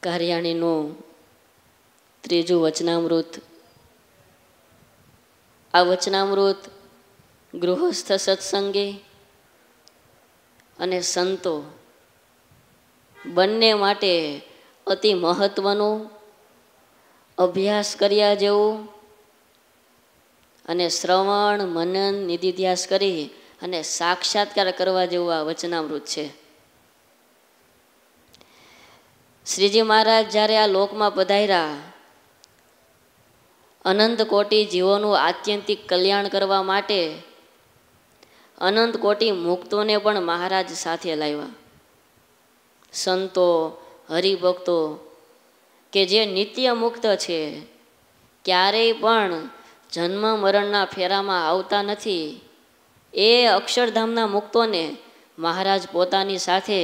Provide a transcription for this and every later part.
કાર્યાણીનું ત્રીજું વચનામૃત. આ વચનામૃત ગૃહસ્થ સત્સંગી અને સંતો બંને માટે અતિ મહત્વનું, અભ્યાસ કર્યા જેવું અને શ્રવણ મનન નિધિધ્યાસ કરી અને સાક્ષાત્કાર કરવા જેવું આ વચનામૃત છે. શ્રીજી મહારાજ જ્યારે આ લોકમાં પધાર્યા, અનંત કોટી જીવોનું આત્યંતિક કલ્યાણ કરવા માટે અનંત કોટી મુક્તોને પણ મહારાજ સાથે લાવ્યા. સંતો હરિભક્તો કે જે નિત્ય મુક્ત છે, ક્યારેય પણ જન્મ મરણના ફેરામાં આવતા નથી, એ અક્ષરધામના મુક્તોને મહારાજ પોતાની સાથે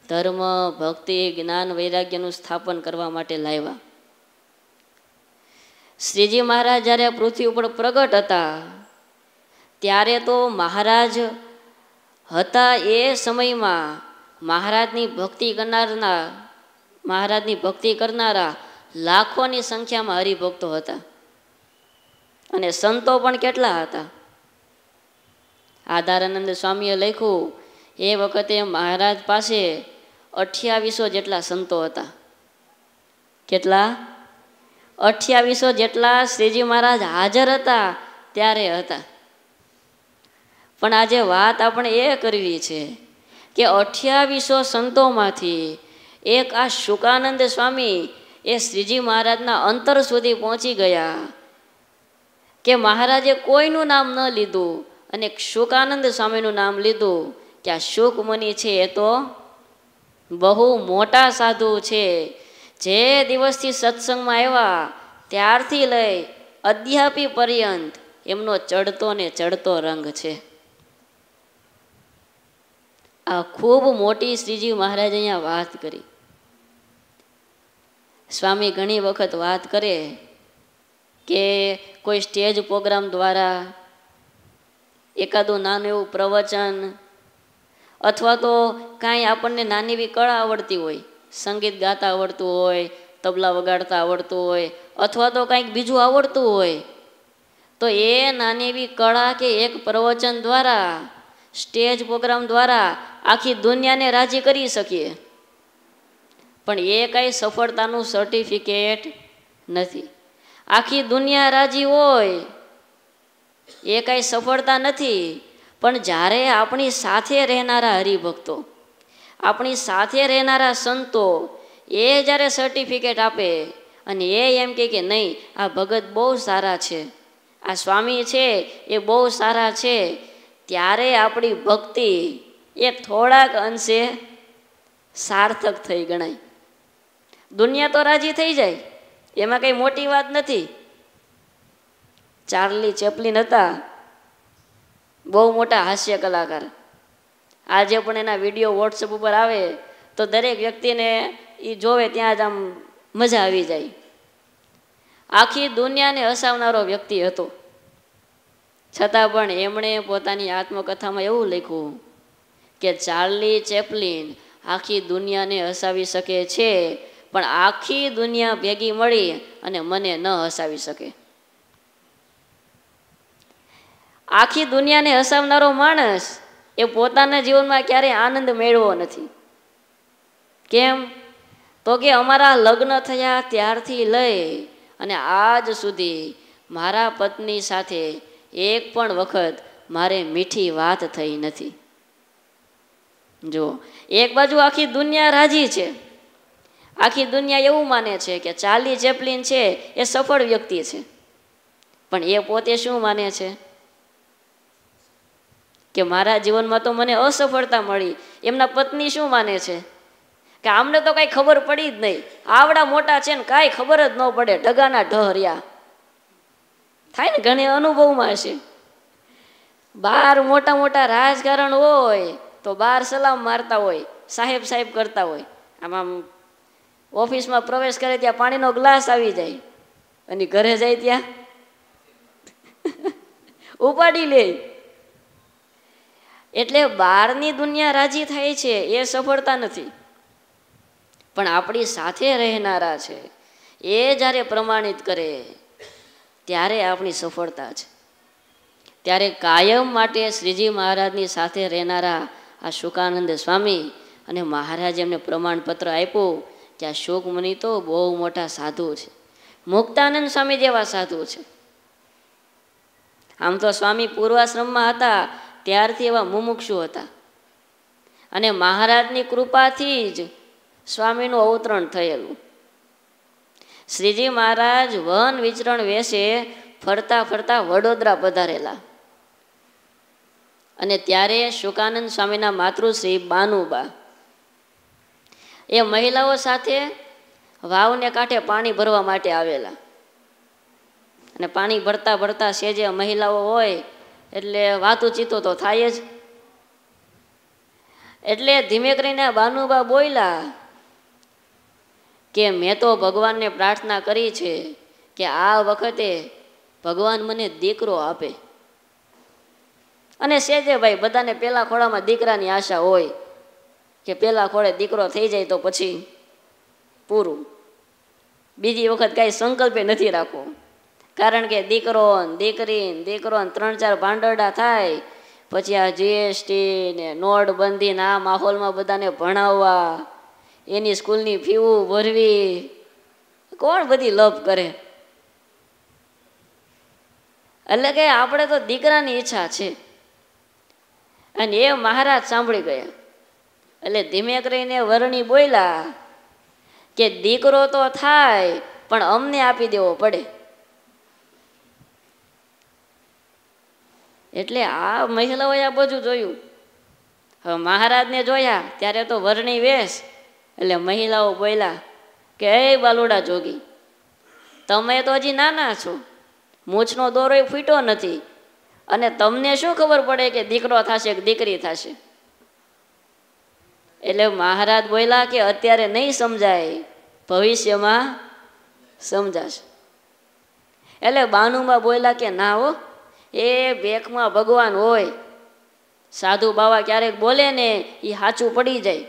ધર્મ ભક્તિ જ્ઞાન વૈરાગ્યનું સ્થાપન કરવા માટે લાવ્યા. શ્રીજી મહારાજ જ્યારે પૃથ્વી ઉપર પ્રગટ હતા ત્યારે તો મહારાજ હતા એ સમયમાં મહારાજની ભક્તિ કરનારા લાખોની સંખ્યામાં હરિભક્તો હતા. અને સંતો પણ કેટલા હતા. આધારાનંદ સ્વામીએ લખ્યું, એ વખતે મહારાજ પાસે 2800 જેટલા સંતો હતા. કેટલા? 2800 જેટલા શ્રીજી મહારાજ હાજર હતા ત્યારે હતા. પણ આજે વાત આપણે એ કરવી છે કે 2800 સંતોમાંથી એક આ શુકાનંદ સ્વામી એ શ્રીજી મહારાજના અંતર સુધી પહોંચી ગયા કે મહારાજે કોઈનું નામ ન લીધું અને શુકાનંદ સ્વામીનું નામ લીધું કે આ શુક મુનિ છે એ તો બહુ મોટા સાધુ છે. જે દિવસથી સત્સંગમાં આવ્યા ત્યારથી લઈ અદ્યાપી પર્યંત એમનો ચડતો ને ચડતો રંગ છે. આ ખૂબ મોટી શ્રીજી મહારાજ અહીંયા વાત કરી. સ્વામી ઘણી વખત વાત કરે કે કોઈ સ્ટેજ પ્રોગ્રામ દ્વારા એકાદું નાનું એવું પ્રવચન અથવા તો કાંઈ આપણને નાની એવી કળા આવડતી હોય, સંગીત ગાતા આવડતું હોય, તબલા વગાડતા આવડતું હોય અથવા તો કંઈક બીજું આવડતું હોય, તો એ નાની એવી કળા કે એક પ્રવચન દ્વારા, સ્ટેજ પ્રોગ્રામ દ્વારા આખી દુનિયાને રાજી કરી શકીએ. પણ એ કાંઈ સફળતાનું સર્ટિફિકેટ નથી. આખી દુનિયા રાજી હોય એ કાંઈ સફળતા નથી. પણ જ્યારે આપણી સાથે રહેનારા હરિભક્તો, આપણી સાથે રહેનારા સંતો એ જ્યારે સર્ટિફિકેટ આપે અને એ એમ કહે કે નહીં આ ભગત બહુ સારા છે, આ સ્વામી છે એ બહુ સારા છે, ત્યારે આપણી ભક્તિ એ થોડાક અંશે સાર્થક થઈ ગણાય. દુનિયા તો રાજી થઈ જાય, એમાં કંઈ મોટી વાત નથી. ચાર્લી ચેપ્લિન હતા, બહુ મોટા હાસ્ય કલાકાર. આજે પણ એના વિડીયો વોટ્સએપ ઉપર આવે તો દરેક વ્યક્તિને એ જોવે ત્યાં જ આમ મજા આવી જાય. આખી દુનિયાને હસાવનારો વ્યક્તિ હતો. છતાં પણ એમણે પોતાની આત્મકથામાં એવું લખ્યું કે ચાર્લી ચેપ્લિન આખી દુનિયાને હસાવી શકે છે, પણ આખી દુનિયા ભેગી મળી અને મને ન હસાવી શકે. આખી દુનિયાને હસાવનારો માણસ એ પોતાના જીવનમાં ક્યારેય આનંદ મેળવ્યો નથી. કેમ? તો કે અમારા લગ્ન થયા ત્યારથી લઈ અને આજ સુધી મારા પત્ની સાથે એક પણ વખત મારે મીઠી વાત થઈ નથી. જો એક બાજુ આખી દુનિયા રાજી છે, આખી દુનિયા એવું માને છે કે ચાર્લી ચેપ્લિન છે એ સફળ વ્યક્તિ છે, પણ એ પોતે શું માને છે કે મારા જીવનમાં તો મને અસફળતા મળી. એમના પત્ની શું માને છે કે આમને તો કાંઈ ખબર પડી જ નહીં, આવડા મોટા છે ને કાંઈ ખબર જ ન પડે, ઢગાના ઢહર્યા થાય ને. ઘણી અનુભવમાં હશે. બહાર મોટા મોટા રાજકારણ હોય તો બહાર સલામ મારતા હોય, સાહેબ સાહેબ કરતા હોય. આમ ઓફિસમાં પ્રવેશ કરે ત્યાં પાણીનો ગ્લાસ આવી જાય અને ઘરે જાય ત્યાં ઉપાડી લે. એટલે બહારની દુનિયા રાજી થાય છે એ સફળતા નથી. પણ આપણી સાથે રહેનારા છે એ જ્યારે પ્રમાણિત કરે ત્યારે આપણી સફળતા છે. ત્યારે કાયમ માટે શ્રીજી મહારાજની સાથે રહેનારા આ શુકાનંદ સ્વામી અને મહારાજ એમને પ્રમાણપત્ર આપ્યું કે આ શુકમુનિ તો બહુ મોટા સાધુ છે, મુક્તાનંદ સ્વામી જેવા સાધુ છે. આમ તો સ્વામી પૂર્વાશ્રમમાં હતા ત્યારથી એવા મુમુક્ષુ હતા અને મહારાજની કૃપાથી જ સ્વામીનું અવતરણ થયેલું. શ્રીજી મહારાજ વન વિચરણ વેશે ફરતા ફરતા વડોદરા પધારેલા અને ત્યારે શુકાનંદ સ્વામીના માતૃશ્રી બાનુબા એ મહિલાઓ સાથે વાવને કાંઠે પાણી ભરવા માટે આવેલા અને પાણી ભરતા ભરતા સેજે મહિલાઓ હોય એટલે વાતુચીતો તો થાય જ. એટલે ધીમે કરીને બાનુબા બોલ્યા કે મેં તો ભગવાનને પ્રાર્થના કરી છે કે આ વખતે ભગવાન મને દીકરો આપે. અને સેજે ભાઈ બધાને પેલા ખોળામાં દીકરાની આશા હોય કે પેલા ખોળે દીકરો થઈ જાય તો પછી પૂરું, બીજી વખત કાંઈ સંકલ્પે નથી રાખવો. કારણ કે દીકરો દીકરી દીકરો 3-4 ભાંડરડા થાય પછી આ જીએસટી ને નોટબંધી ના માહોલમાં બધાને ભણાવવા, એની સ્કૂલની ફીવું ભરવી, કોણ બધી લપ કરે. એટલે કે આપણે તો દીકરાની ઈચ્છા છે. અને એ મહારાજ સાંભળી ગયા એટલે ધીમે કરીને વરણી બોલ્યા કે દીકરો તો થાય પણ અમને આપી દેવો પડે. એટલે આ મહિલાઓએ આ બધું જોયું. હવે મહારાજને જોયા ત્યારે તો વરણી વેશ એટલે મહિલાઓ બોલ્યા કે એ બાલુડા જોગી, તમે તો હજી નાના છો, મૂછનો દોરો ફૂટ્યો નથી અને તમને શું ખબર પડે કે દીકરો થશે કે દીકરી થશે. એટલે મહારાજ બોલ્યા કે અત્યારે નહીં સમજાય, ભવિષ્યમાં સમજાશે. એટલે બાનુમાં બોલ્યા કે ના હો, એ ભેખમાં ભગવાન હોય, સાધુ બાવા ક્યારેક બોલે ને એ સાચું પડી જાય.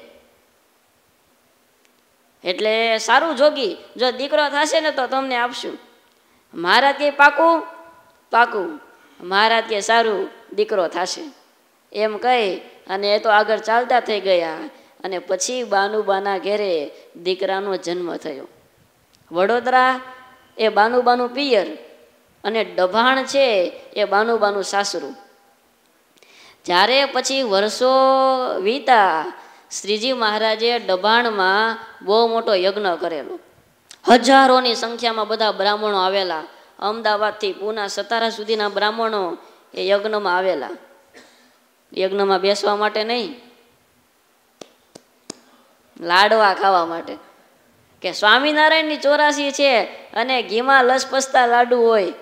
એટલે સારું જોગી, જો દીકરો થશે ને તો તમને આપશું. મહારાજ કે પાકું પાકું. મહારાજ કે સારું દીકરો થશે. એમ કહી અને એ તો આગળ ચાલતા થઈ ગયા અને પછી બાનુબાના ઘેરે દીકરાનો જન્મ થયો. વડોદરા એ બાનુબાનું પિયર અને ડભાણ છે એ બાનુબાનું સાસરું. જ્યારે પછી વર્ષો વીતા શ્રીજી મહારાજે ડભાણમાં બહુ મોટો યજ્ઞ કરેલો. હજારોની સંખ્યામાં બધા બ્રાહ્મણો આવેલા. અમદાવાદથી પૂના સતારા સુધીના બ્રાહ્મણો એ યજ્ઞમાં આવેલા. યજ્ઞમાં બેસવા માટે નહીં, લાડવા ખાવા માટે. કે સ્વામિનારાયણની 84 છે અને ઘીમાં લસપસતા લાડુ હોય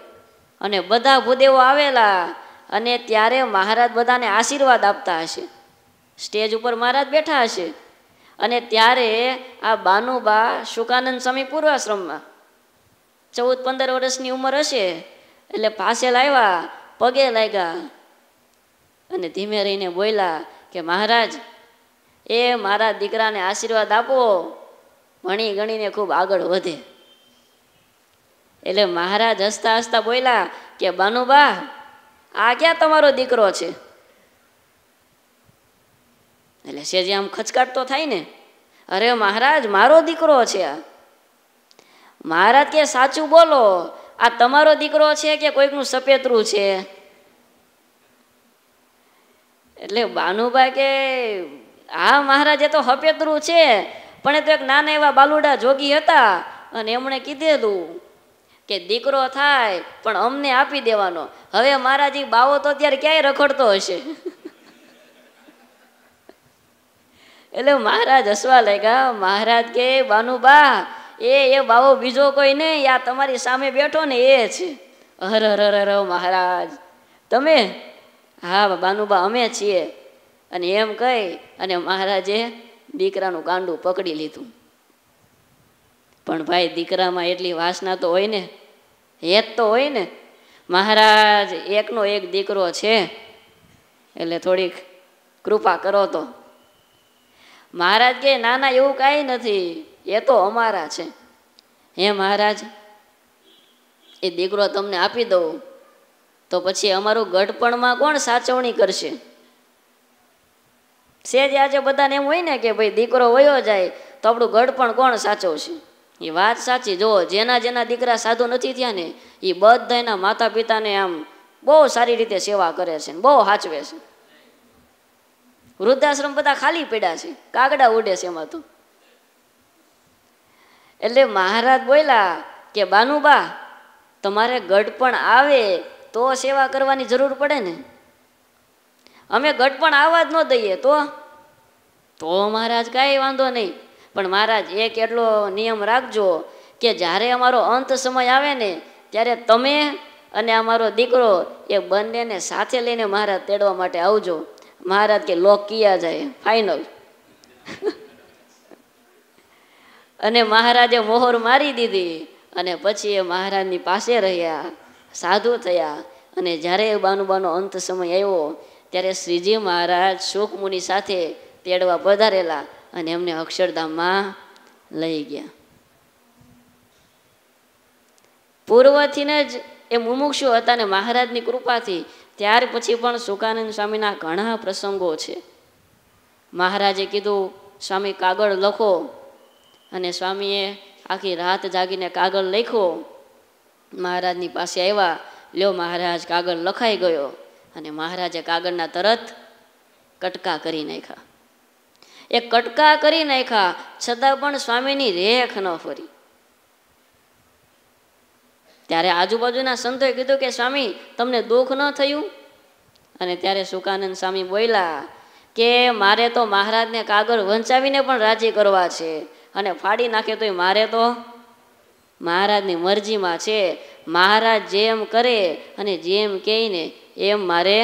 અને બધા ભૂદેવો આવેલા અને ત્યારે મહારાજ બધાને આશીર્વાદ આપતા હશે. સ્ટેજ ઉપર મહારાજ બેઠા હશે અને ત્યારે આ બાનુબા શુકાનંદ સ્વામી પૂર્વાશ્રમમાં 14-15 વર્ષની ઉંમર હશે એટલે પાસે લાવ્યા, પગે લાગ્યા અને ધીમે રહીને બોલ્યા કે મહારાજ એ મારા દીકરાને આશીર્વાદ આપો, ભણી ગણીને ખૂબ આગળ વધે. એટલે મહારાજ હસતા હસતા બોલ્યા કે બાનુબા આ ક્યાં તમારો દીકરો છે? એટલે સેજી આમ ખચકાટ તો થાય ને, અરે મહારાજ મારો દીકરો છે આ. મહારાજ કે સાચું બોલો, આ તમારો દીકરો છે કે કોઈકનું સપેતરું છે? એટલે બાનુબા કે હા મહારાજ એ તો સપેતરું છે, પણ એ તો એક નાના એવા બાલુડા જોગી હતા અને એમણે કીધેલું કે દીકરો થાય પણ અમને આપી દેવાનો. હવે મહારાજ બાવો તો અત્યારે ક્યાંય રખડતો હશે. એટલે મહારાજ હસવા લાગ્યા. મહારાજ કે બાનુબા એ બાવો બીજો કોઈ નહીં, આ તમારી સામે બેઠો ને એ છે. હર હર હર મહારાજ તમે? હા બાનુબા અમે છીએ. અને એમ કહી અને મહારાજે દીકરાનું કાંડું પકડી લીધું. પણ ભાઈ દીકરામાં એટલી વાસના તો હોય ને, હેત તો હોય ને. મહારાજ એકનો એક દીકરો છે એટલે થોડીક કૃપા કરો તો. મહારાજ કે ના ના એવું કાંઈ નથી, એ તો અમારા છે. હે મહારાજ, એ દીકરો તમને આપી દઉં તો પછી અમારું ગઢપણમાં કોણ સાચવણી કરશે? સેજ આજે બધાને એમ હોય ને કે ભાઈ દીકરો વયો જાય તો આપણું ગઢપણ કોણ સાચવશે? એ વાત સાચી. જો જેના જેના દીકરા સાધુ નથી થયા ને એ બધા એના માતા પિતાને આમ બહુ સારી રીતે સેવા કરે છે, બહુ સાચવે છે. વૃદ્ધાશ્રમ બધા ખાલી પડ્યા છે, કાગડા ઉડે છે એમાં તો. એટલે મહારાજ બોલ્યા કે બાનુબા, તમારે ગઢપણ આવે તો સેવા કરવાની જરૂર પડે ને. અમે ગઢપણ આવવા જ ન દઈએ તો મહારાજ કાંઈ વાંધો નહીં, પણ મહારાજ એક એટલો નિયમ રાખજો કે જ્યારે અમારો અંત સમય આવે ને ત્યારે તમે અને અમારો દીકરો એ બંનેને સાથે લઈને મહારાજ તેડવા માટે આવજો. મહારાજ કે લોક કિયા જાય, ફાઇનલ. અને મહારાજે મોહર મારી દીધી અને પછી એ મહારાજની પાસે રહ્યા, સાધુ થયા. અને જ્યારે બાનુબાનો અંત સમય આવ્યો ત્યારે શ્રીજી મહારાજ શુકમુનિ સાથે તેડવા પધારેલા અને એમને અક્ષરધામમાં લઈ ગયા. પૂર્વથીને જ એ મુમુક્ષુ હતા ને મહારાજની કૃપાથી ત્યાર પછી પણ શુકાનંદ સ્વામીના ઘણા પ્રસંગો છે. મહારાજે કીધું સ્વામી કાગળ લખો, અને સ્વામીએ આખી રાત જાગીને કાગળ લખ્યો. મહારાજની પાસે આવ્યા, લ્યો મહારાજ કાગળ લખાઈ ગયો. અને મહારાજે કાગળના તરત કટકા કરી નાખ્યા. એ કટકા કરી નાખ્યા છતાં પણ સ્વામીની રેખ ન ફરી. ત્યારે આજુબાજુના સંતોએ કીધું કે સ્વામી તમને દુઃખ ન થયું? અને ત્યારે શુકાનંદ સ્વામી બોલ્યા કે મારે તો મહારાજને કાગળ વંચાવીને પણ રાજી કરવા છે, અને ફાડી નાખે તોય મારે તો મહારાજની મરજીમાં છે. મહારાજ જેમ કરે અને જેમ કહે ને એમ મારે.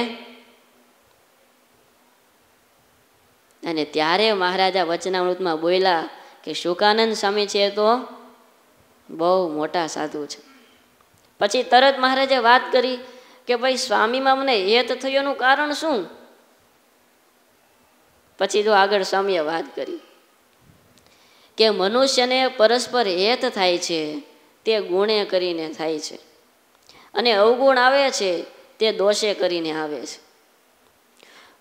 અને ત્યારે મહારાજા વચનામૃતમાં બોલ્યા કે શુકાનંદ સ્વામી છે તો બહુ મોટા સાધુ છે. પછી તરત મહારાજે વાત કરી કે ભાઈ સ્વામીમાં મને હેત થયોનું કારણ શું? પછી જો આગળ સ્વામીએ વાત કરી કે મનુષ્યને પરસ્પર હેત થાય છે તે ગુણે કરીને થાય છે, અને અવગુણ આવે છે તે દોષે કરીને આવે છે.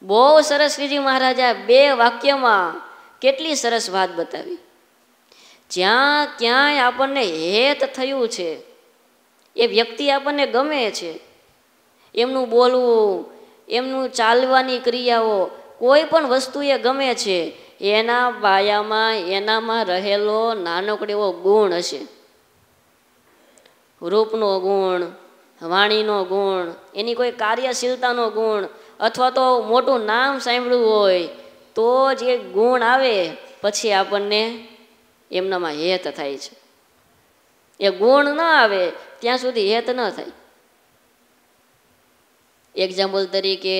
બહુ સરસ શ્રીજી મહારાજા બે વાક્યમાં કેટલી સરસ વાત બતાવી. જ્યાં ક્યાંય આપણને હેત થયું છે, એ વ્યક્તિ આપણને ગમે છે, એમનું બોલવું, એમનું ચાલવાની ક્રિયાઓ, કોઈ પણ વસ્તુ એ ગમે છે, એના પાયામાં એનામાં રહેલો નાનકડો એવો ગુણ હશે. રૂપનો ગુણ, વાણીનો ગુણ, એની કોઈ કાર્યશીલતાનો ગુણ, અથવા તો મોટું નામ સાંભળ્યું હોય તો જ એ ગુણ આવે પછી આપણને એમનામાં હેત થાય છે. એ ગુણ ન આવે ત્યાં સુધી હેત ન થાય. એક્ઝામ્પલ તરીકે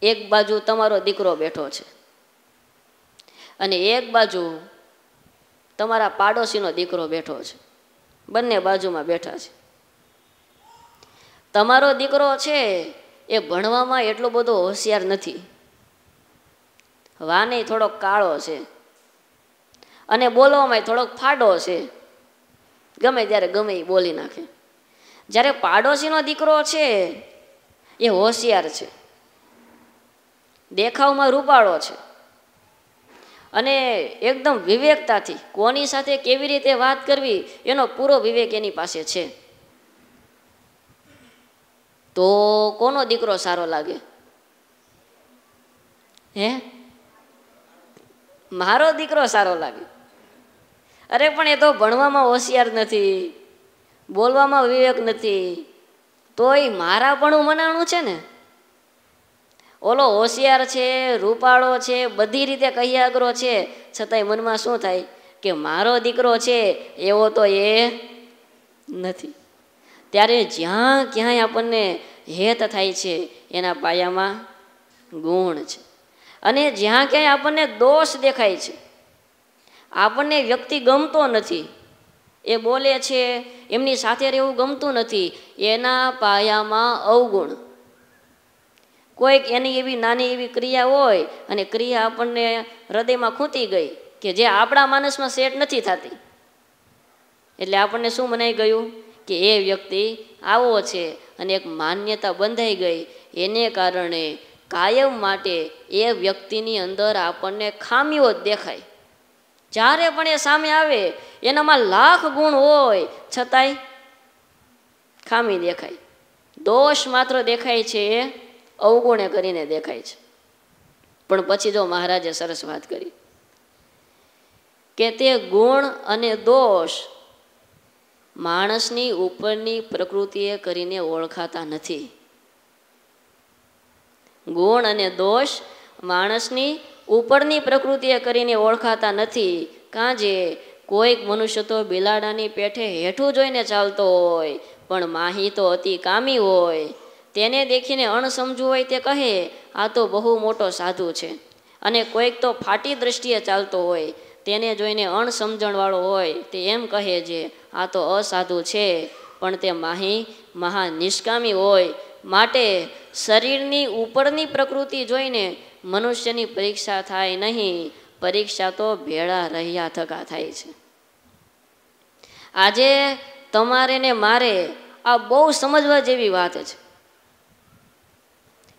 એક બાજુ તમારો દીકરો બેઠો છે અને એક બાજુ તમારા પાડોશીનો દીકરો બેઠો છે. બંને બાજુમાં બેઠા છે. તમારો દીકરો છે એ ભણવામાં એટલો બધો હોશિયાર નથી, વાને થોડોક કાળો છે, અને બોલવામાં થોડોક ફાડો છે, ગમે ત્યારે ગમે એ બોલી નાખે. જ્યારે પાડોશીનો દીકરો છે એ હોશિયાર છે, દેખાવમાં રૂપાળો છે, અને એકદમ વિવેકતાથી કોની સાથે કેવી રીતે વાત કરવી એનો પૂરો વિવેક એની પાસે છે. તો કોનો દીકરો સારો લાગે? હે? મારો દીકરો સારો લાગે. અરે પણ એ તો ભણવામાં હોશિયાર નથી, બોલવામાં વિવેક નથી, તોય મારા પણ મનાણું છે ને. ઓલો હોશિયાર છે, રૂપાળો છે, બધી રીતે કહિયાગરો છે, છતાંય મનમાં શું થાય કે મારો દીકરો છે એવો તો એ નથી. ત્યારે જ્યાં ક્યાંય આપણને હેત થાય છે એના પાયામાં ગુણ છે, અને જ્યાં ક્યાંય આપણને દોષ દેખાય છે, આપણને વ્યક્તિ ગમતો નથી, એ બોલે છે, એમની સાથે રહેવું ગમતું નથી, એના પાયામાં અવગુણ. કોઈક એની એવી નાની એવી ક્રિયા હોય અને ક્રિયા આપણને હૃદયમાં ખૂંટી ગઈ કે જે આપણા માનસમાં સેટ નથી થતી. એટલે આપણને શું મનાઈ ગયું કે એ વ્યક્તિ આવો છે, અને એક માન્યતા બંધાઈ ગઈ. એને કારણે કાયમ માટે એ વ્યક્તિની અંદર આપણને ખામીઓ જ દેખાય. જ્યારે પણ એ સામે આવે એનામાં લાખ ગુણ હોય છતાંય ખામી દેખાય, દોષ માત્ર દેખાય છે, એ અવગુણે કરીને દેખાય છે. પણ પછી જો મહારાજે સરસ વાત કરી કે તે ગુણ અને દોષ માણસની ઉપરની પ્રકૃતિએ કરીને ઓળખાતા નથી. ગુણ અને દોષ માણસની ઉપરની પ્રકૃતિએ કરીને ઓળખાતા નથી. કાં જે કોઈક મનુષ્ય તો બિલાડાની પેઠે હેઠું જોઈને ચાલતો હોય, પણ માહી તો અતિ કામી હોય. તેને દેખીને અણસમજુ હોય તે કહે આ તો બહુ મોટો સાધુ છે, અને કોઈક તો ફાટી દ્રષ્ટિએ ચાલતો હોય, તેને જોઈને અણસમજણવાળો હોય તે એમ કહે છે આ તો અસાધુ છે, પણ તે માહી મહા નિષ્કામી હોય. માટે શરીરની ઉપરની પ્રકૃતિ જોઈને મનુષ્યની પરીક્ષા થાય નહીં, પરીક્ષા તો ભેળા રહ્યા થકા થાય છે. આજે તમારે ને મારે આ બહુ સમજવા જેવી વાત છે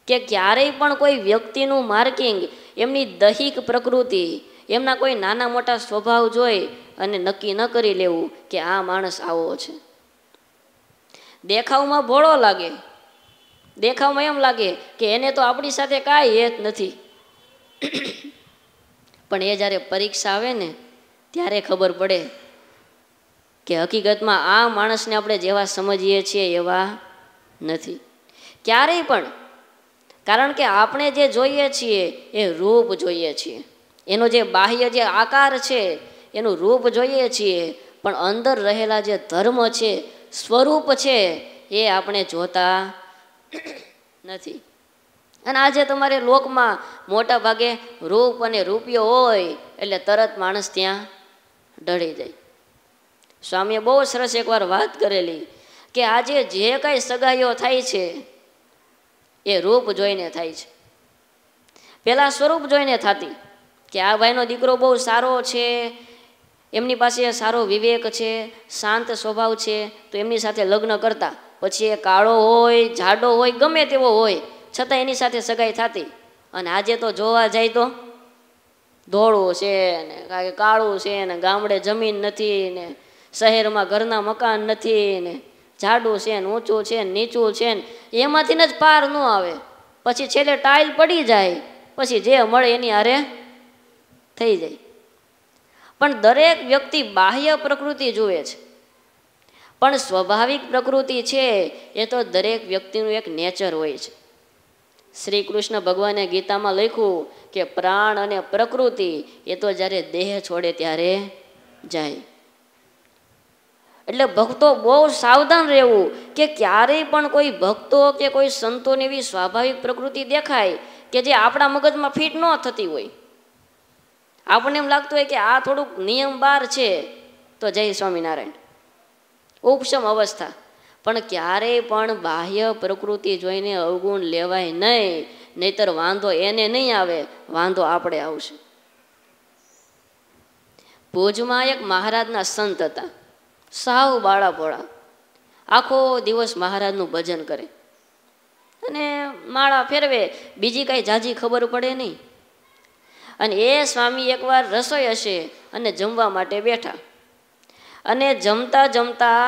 કે ક્યારેય પણ કોઈ વ્યક્તિનું માર્કિંગ એમની દૈહિક પ્રકૃતિ, એમના કોઈ નાના મોટા સ્વભાવ જોઈ અને નક્કી ન કરી લેવું કે આ માણસ આવો છે. દેખાવમાં ભોળો લાગે, દેખાવમાં એમ લાગે કે એને તો આપણી સાથે કાંઈ હેત નથી, પણ એ જ્યારે પરીક્ષા આવે ને ત્યારે ખબર પડે કે હકીકતમાં આ માણસને આપણે જેવા સમજીએ છીએ એવા નથી ક્યારેય પણ. કારણ કે આપણે જે જોઈએ છીએ એ રૂપ જોઈએ છીએ, એનો જે બાહ્ય જે આકાર છે એનું રૂપ જોઈએ છીએ, પણ અંદર રહેલા જે ધર્મ છે, સ્વરૂપ છે, એ આપણે જોતા નથી. અને આજે તમારે લોકમાં મોટા ભાગે રૂપ અને રૂપિયો હોય એટલે તરત માણસ ત્યાં ઢળી જાય. સ્વામીએ બહુ સરસ એકવાર વાત કરેલી કે આજે જે કાંઈ સગાઈઓ થાય છે એ રૂપ જોઈને થાય છે. પહેલાં સ્વરૂપ જોઈને થતી કે આ ભાઈનો દીકરો બહુ સારો છે, એમની પાસે સારો વિવેક છે, શાંત સ્વભાવ છે, તો એમની સાથે લગ્ન કરતા. પછી એ કાળો હોય, જાડો હોય, ગમે તેવો હોય, છતાં એની સાથે સગાઈ થતી. અને આજે તો જોવા જાય તો ધોળું છે ને કાળું છે ને, ગામડે જમીન નથી ને, શહેરમાં ઘરના મકાન નથી ને, જાડું છે ને, ઊંચું છે ને, નીચું છે ને, એમાંથી જ પાર ન આવે. પછી છેલ્લે ટાઇલ પડી જાય, પછી જે મળે એની હારે થઈ જાય. પણ દરેક વ્યક્તિ બાહ્ય પ્રકૃતિ જુએ છે, પણ સ્વાભાવિક પ્રકૃતિ છે એ તો દરેક વ્યક્તિનું એક નેચર હોય છે. શ્રી કૃષ્ણ ભગવાને ગીતામાં લખ્યું કે પ્રાણ અને પ્રકૃતિ એ તો જ્યારે દેહ છોડે ત્યારે જાય. એટલે ભક્તો બહુ સાવધાન રહેવું કે ક્યારેય પણ કોઈ ભક્તો કે કોઈ સંતોની એવી સ્વાભાવિક પ્રકૃતિ દેખાય કે જે આપણા મગજમાં ફિટ ન થતી હોય. આપણને એમ લાગતું હોય કે આ થોડુંક નિયમ બહાર છે તો જય સ્વામિનારાયણ, ઉપશમ અવસ્થા. પણ ક્યારેય પણ બાહ્ય પ્રકૃતિ જોઈને અવગુણ લેવાય નહીં, નહીતર વાંધો એને નહીં આવે, વાંધો આપણે આવશે. ભુજમાં એક મહારાજના સંત હતા, સાવ બાળા ભોળા, આખો દિવસ મહારાજનું ભજન કરે અને માળા ફેરવે, બીજી કાંઈ જાજી ખબર પડે નહીં. અને એ સ્વામી એકવાર રસોઈ હશે અને જમવા માટે બેઠા, અને જમતા જમતા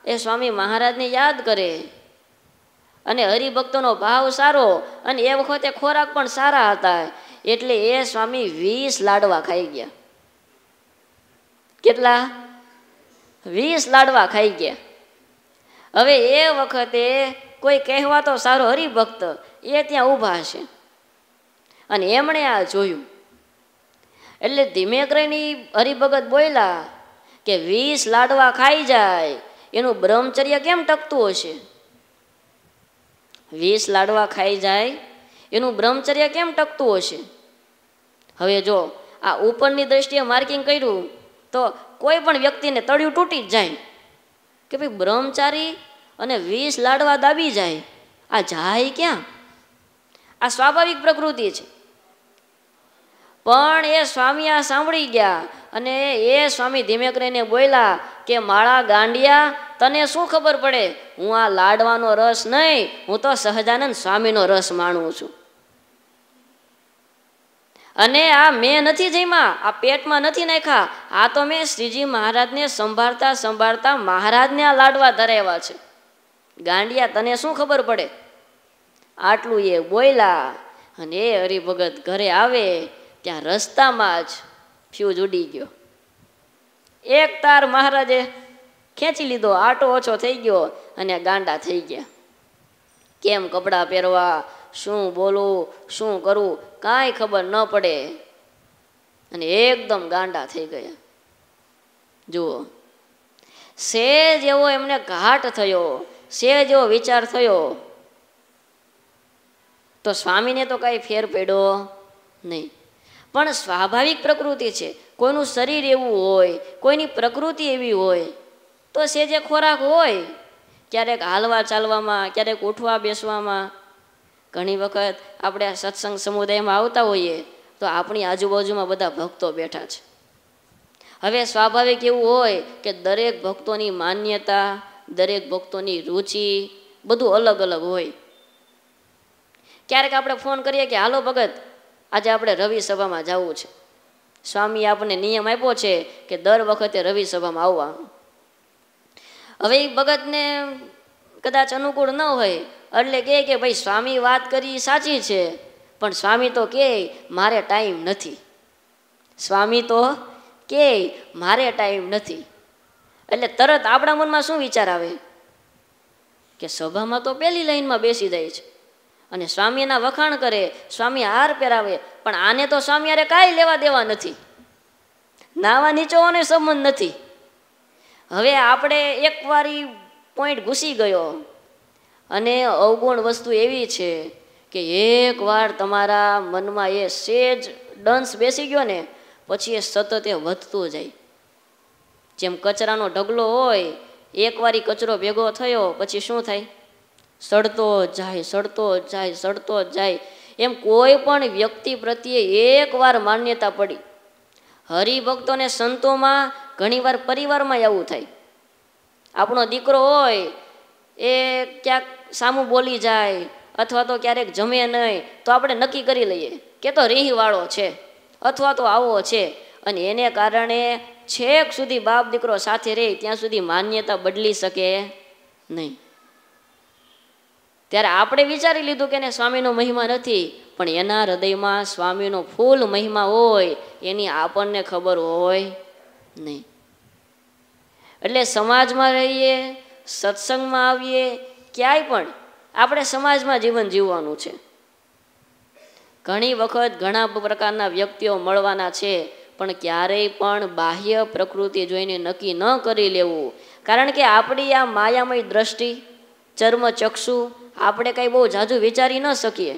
એ સ્વામી મહારાજને યાદ કરે, અને હરિભક્તોનો ભાવ સારો, અને એ વખતે ખોરાક પણ સારા હતા, એટલે એ સ્વામી 20 લાડવા ખાઈ ગયા. કેટલા? 20 લાડવા ખાઈ ગયા. હવે એ વખતે કોઈ કહેવા તો સારો હરિભક્ત એ ત્યાં ઊભા હશે, અને એમણે આ જોયું. એટલે ધીમે કરીને હરિભગત બોલ્યા કે 20 લાડવા ખાઈ જાય એનું બ્રહ્મચર્ય કેમ ટકતું હશે? 20 લાડવા ખાઈ જાય એનું બ્રહ્મચર્ય કેમ ટકતું હશે? હવે જો આ ઉપરની દ્રષ્ટિએ માર્કિંગ કર્યું તો કોઈ પણ વ્યક્તિને તળિયું તૂટી જ જાય કે ભાઈ બ્રહ્મચારી અને 20 લાડવા દાબી જાય, આ જાય ક્યાં? આ સ્વાભાવિક પ્રકૃતિ છે. પણ એ સ્વામી આ સાંભળી ગયા અને એ સ્વામી ધીમે કરીને બોલ્યા કે માળા ગાંડિયા, તને શું ખબર પડે? હું આ લાડવાનો રસ નહીં, હું તો સહજાનંદ સ્વામીનો રસ માણું છું. અને આ મેં નથી જમ્યા, આ પેટમાં નથી નાખ્યા, આ તો મેં શ્રીજી મહારાજને સંભાળતા સંભાળતા મહારાજને આ લાડવા ધરાવ્યા છે. ગાંડિયા, તને શું ખબર પડે? આટલું એ બોલ્યા અને એ હરિભગત ઘરે આવે ત્યાં રસ્તામાં જ ફ્યુઝ ઉડી ગયો. એક તાર મહારાજે ખેંચી લીધો, આટો ઓછો થઈ ગયો અને ગાંડા થઈ ગયા. કેમ કપડાં પહેરવા, શું બોલવું, શું કરવું, કાંઈ ખબર ન પડે અને એકદમ ગાંડા થઈ ગયા. જુઓ, સેજ એવો એમને ઘાટ થયો, સેજ એવો વિચાર થયો તો સ્વામીને તો કાંઈ ફેર પડ્યો નહીં. પણ સ્વાભાવિક પ્રકૃતિ છે, કોઈનું શરીર એવું હોય, કોઈની પ્રકૃતિ એવી હોય તો સેજે ખોરાક હોય, ક્યારેક હાલવા ચાલવામાં, ક્યારેક ઉઠવા બેસવામાં. ઘણી વખત આપણે આ સત્સંગ સમુદાયમાં આવતા હોઈએ તો આપણી આજુબાજુમાં બધા ભક્તો બેઠા છે. હવે સ્વાભાવિક એવું હોય કે દરેક ભક્તોની માન્યતા, દરેક ભક્તોની રુચિ બધું અલગ અલગ હોય. ક્યારેક આપણે ફોન કરીએ કે હાલો ભગત, આજે આપણે રવિ સભામાં જવું છે. સ્વામીએ આપણને નિયમ આપ્યો છે કે દર વખતે રવિ સભામાં આવવાનું. હવે એ ભગતને કદાચ અનુકૂળ ન હોય એટલે કે ભાઈ સ્વામી વાત કરી સાચી છે, પણ સ્વામી તો કે મારે ટાઈમ નથી. સ્વામી તો કે મારે ટાઈમ નથી. એટલે તરત આપણા મનમાં શું વિચાર આવે કે સભામાં તો પહેલી લાઈનમાં બેસી જાય છે અને સ્વામીના વખાણ કરે, સ્વામી હાર પહેરાવે, પણ આને તો સ્વામી હારે કાંઈ લેવા દેવા નથી, નાવા નીચોવાનો સંબંધ નથી. હવે આપણે એકવાર પોઈન્ટ ઘૂસી ગયો અને અવગુણ વસ્તુ એવી છે કે એકવાર તમારા મનમાં એ સેજ ડંસ બેસી ગયો ને પછી એ સતત એ વધતું જાય. જેમ કચરાનો ઢગલો હોય, એકવાર કચરો ભેગો થયો પછી શું થાય? સડતો જાય, સડતો જાય, સડતો જાય. એમ કોઈ પણ વ્યક્તિ પ્રત્યે એકવાર માન્યતા પડી. હરિભક્તોને સંતોમાં ઘણીવાર પરિવારમાં આવું થાય. આપણો દીકરો હોય એ ક્યાંક સામું બોલી જાય અથવા તો ક્યારેક જમે નહીં તો આપણે નક્કી કરી લઈએ કે તો રીહવાળો છે અથવા તો આવો છે, અને એને કારણે છેક સુધી બાપ દીકરો સાથે રહે ત્યાં સુધી માન્યતા બદલી શકે નહીં. ત્યારે આપણે વિચારી લીધું કે એને સ્વામીનો મહિમા નથી, પણ એના હૃદયમાં સ્વામીનો ફૂલ મહિમા હોય એની આપણને ખબર હોય નહીં. એટલે સમાજમાં રહીએ, સત્સંગમાં આવીએ, ક્યાંય પણ આપણે સમાજમાં જીવન જીવવાનું છે. ઘણી વખત ઘણા પ્રકારના વ્યક્તિઓ મળવાના છે, પણ ક્યારેય પણ બાહ્ય પ્રકૃતિ જોઈને નક્કી ન કરી લેવું. કારણ કે આપણી આ માયામય દ્રષ્ટિ, ચર્મચક્ષુ, આપણે કંઈ બહુ ઝાઝુ વિચારી ન શકીએ.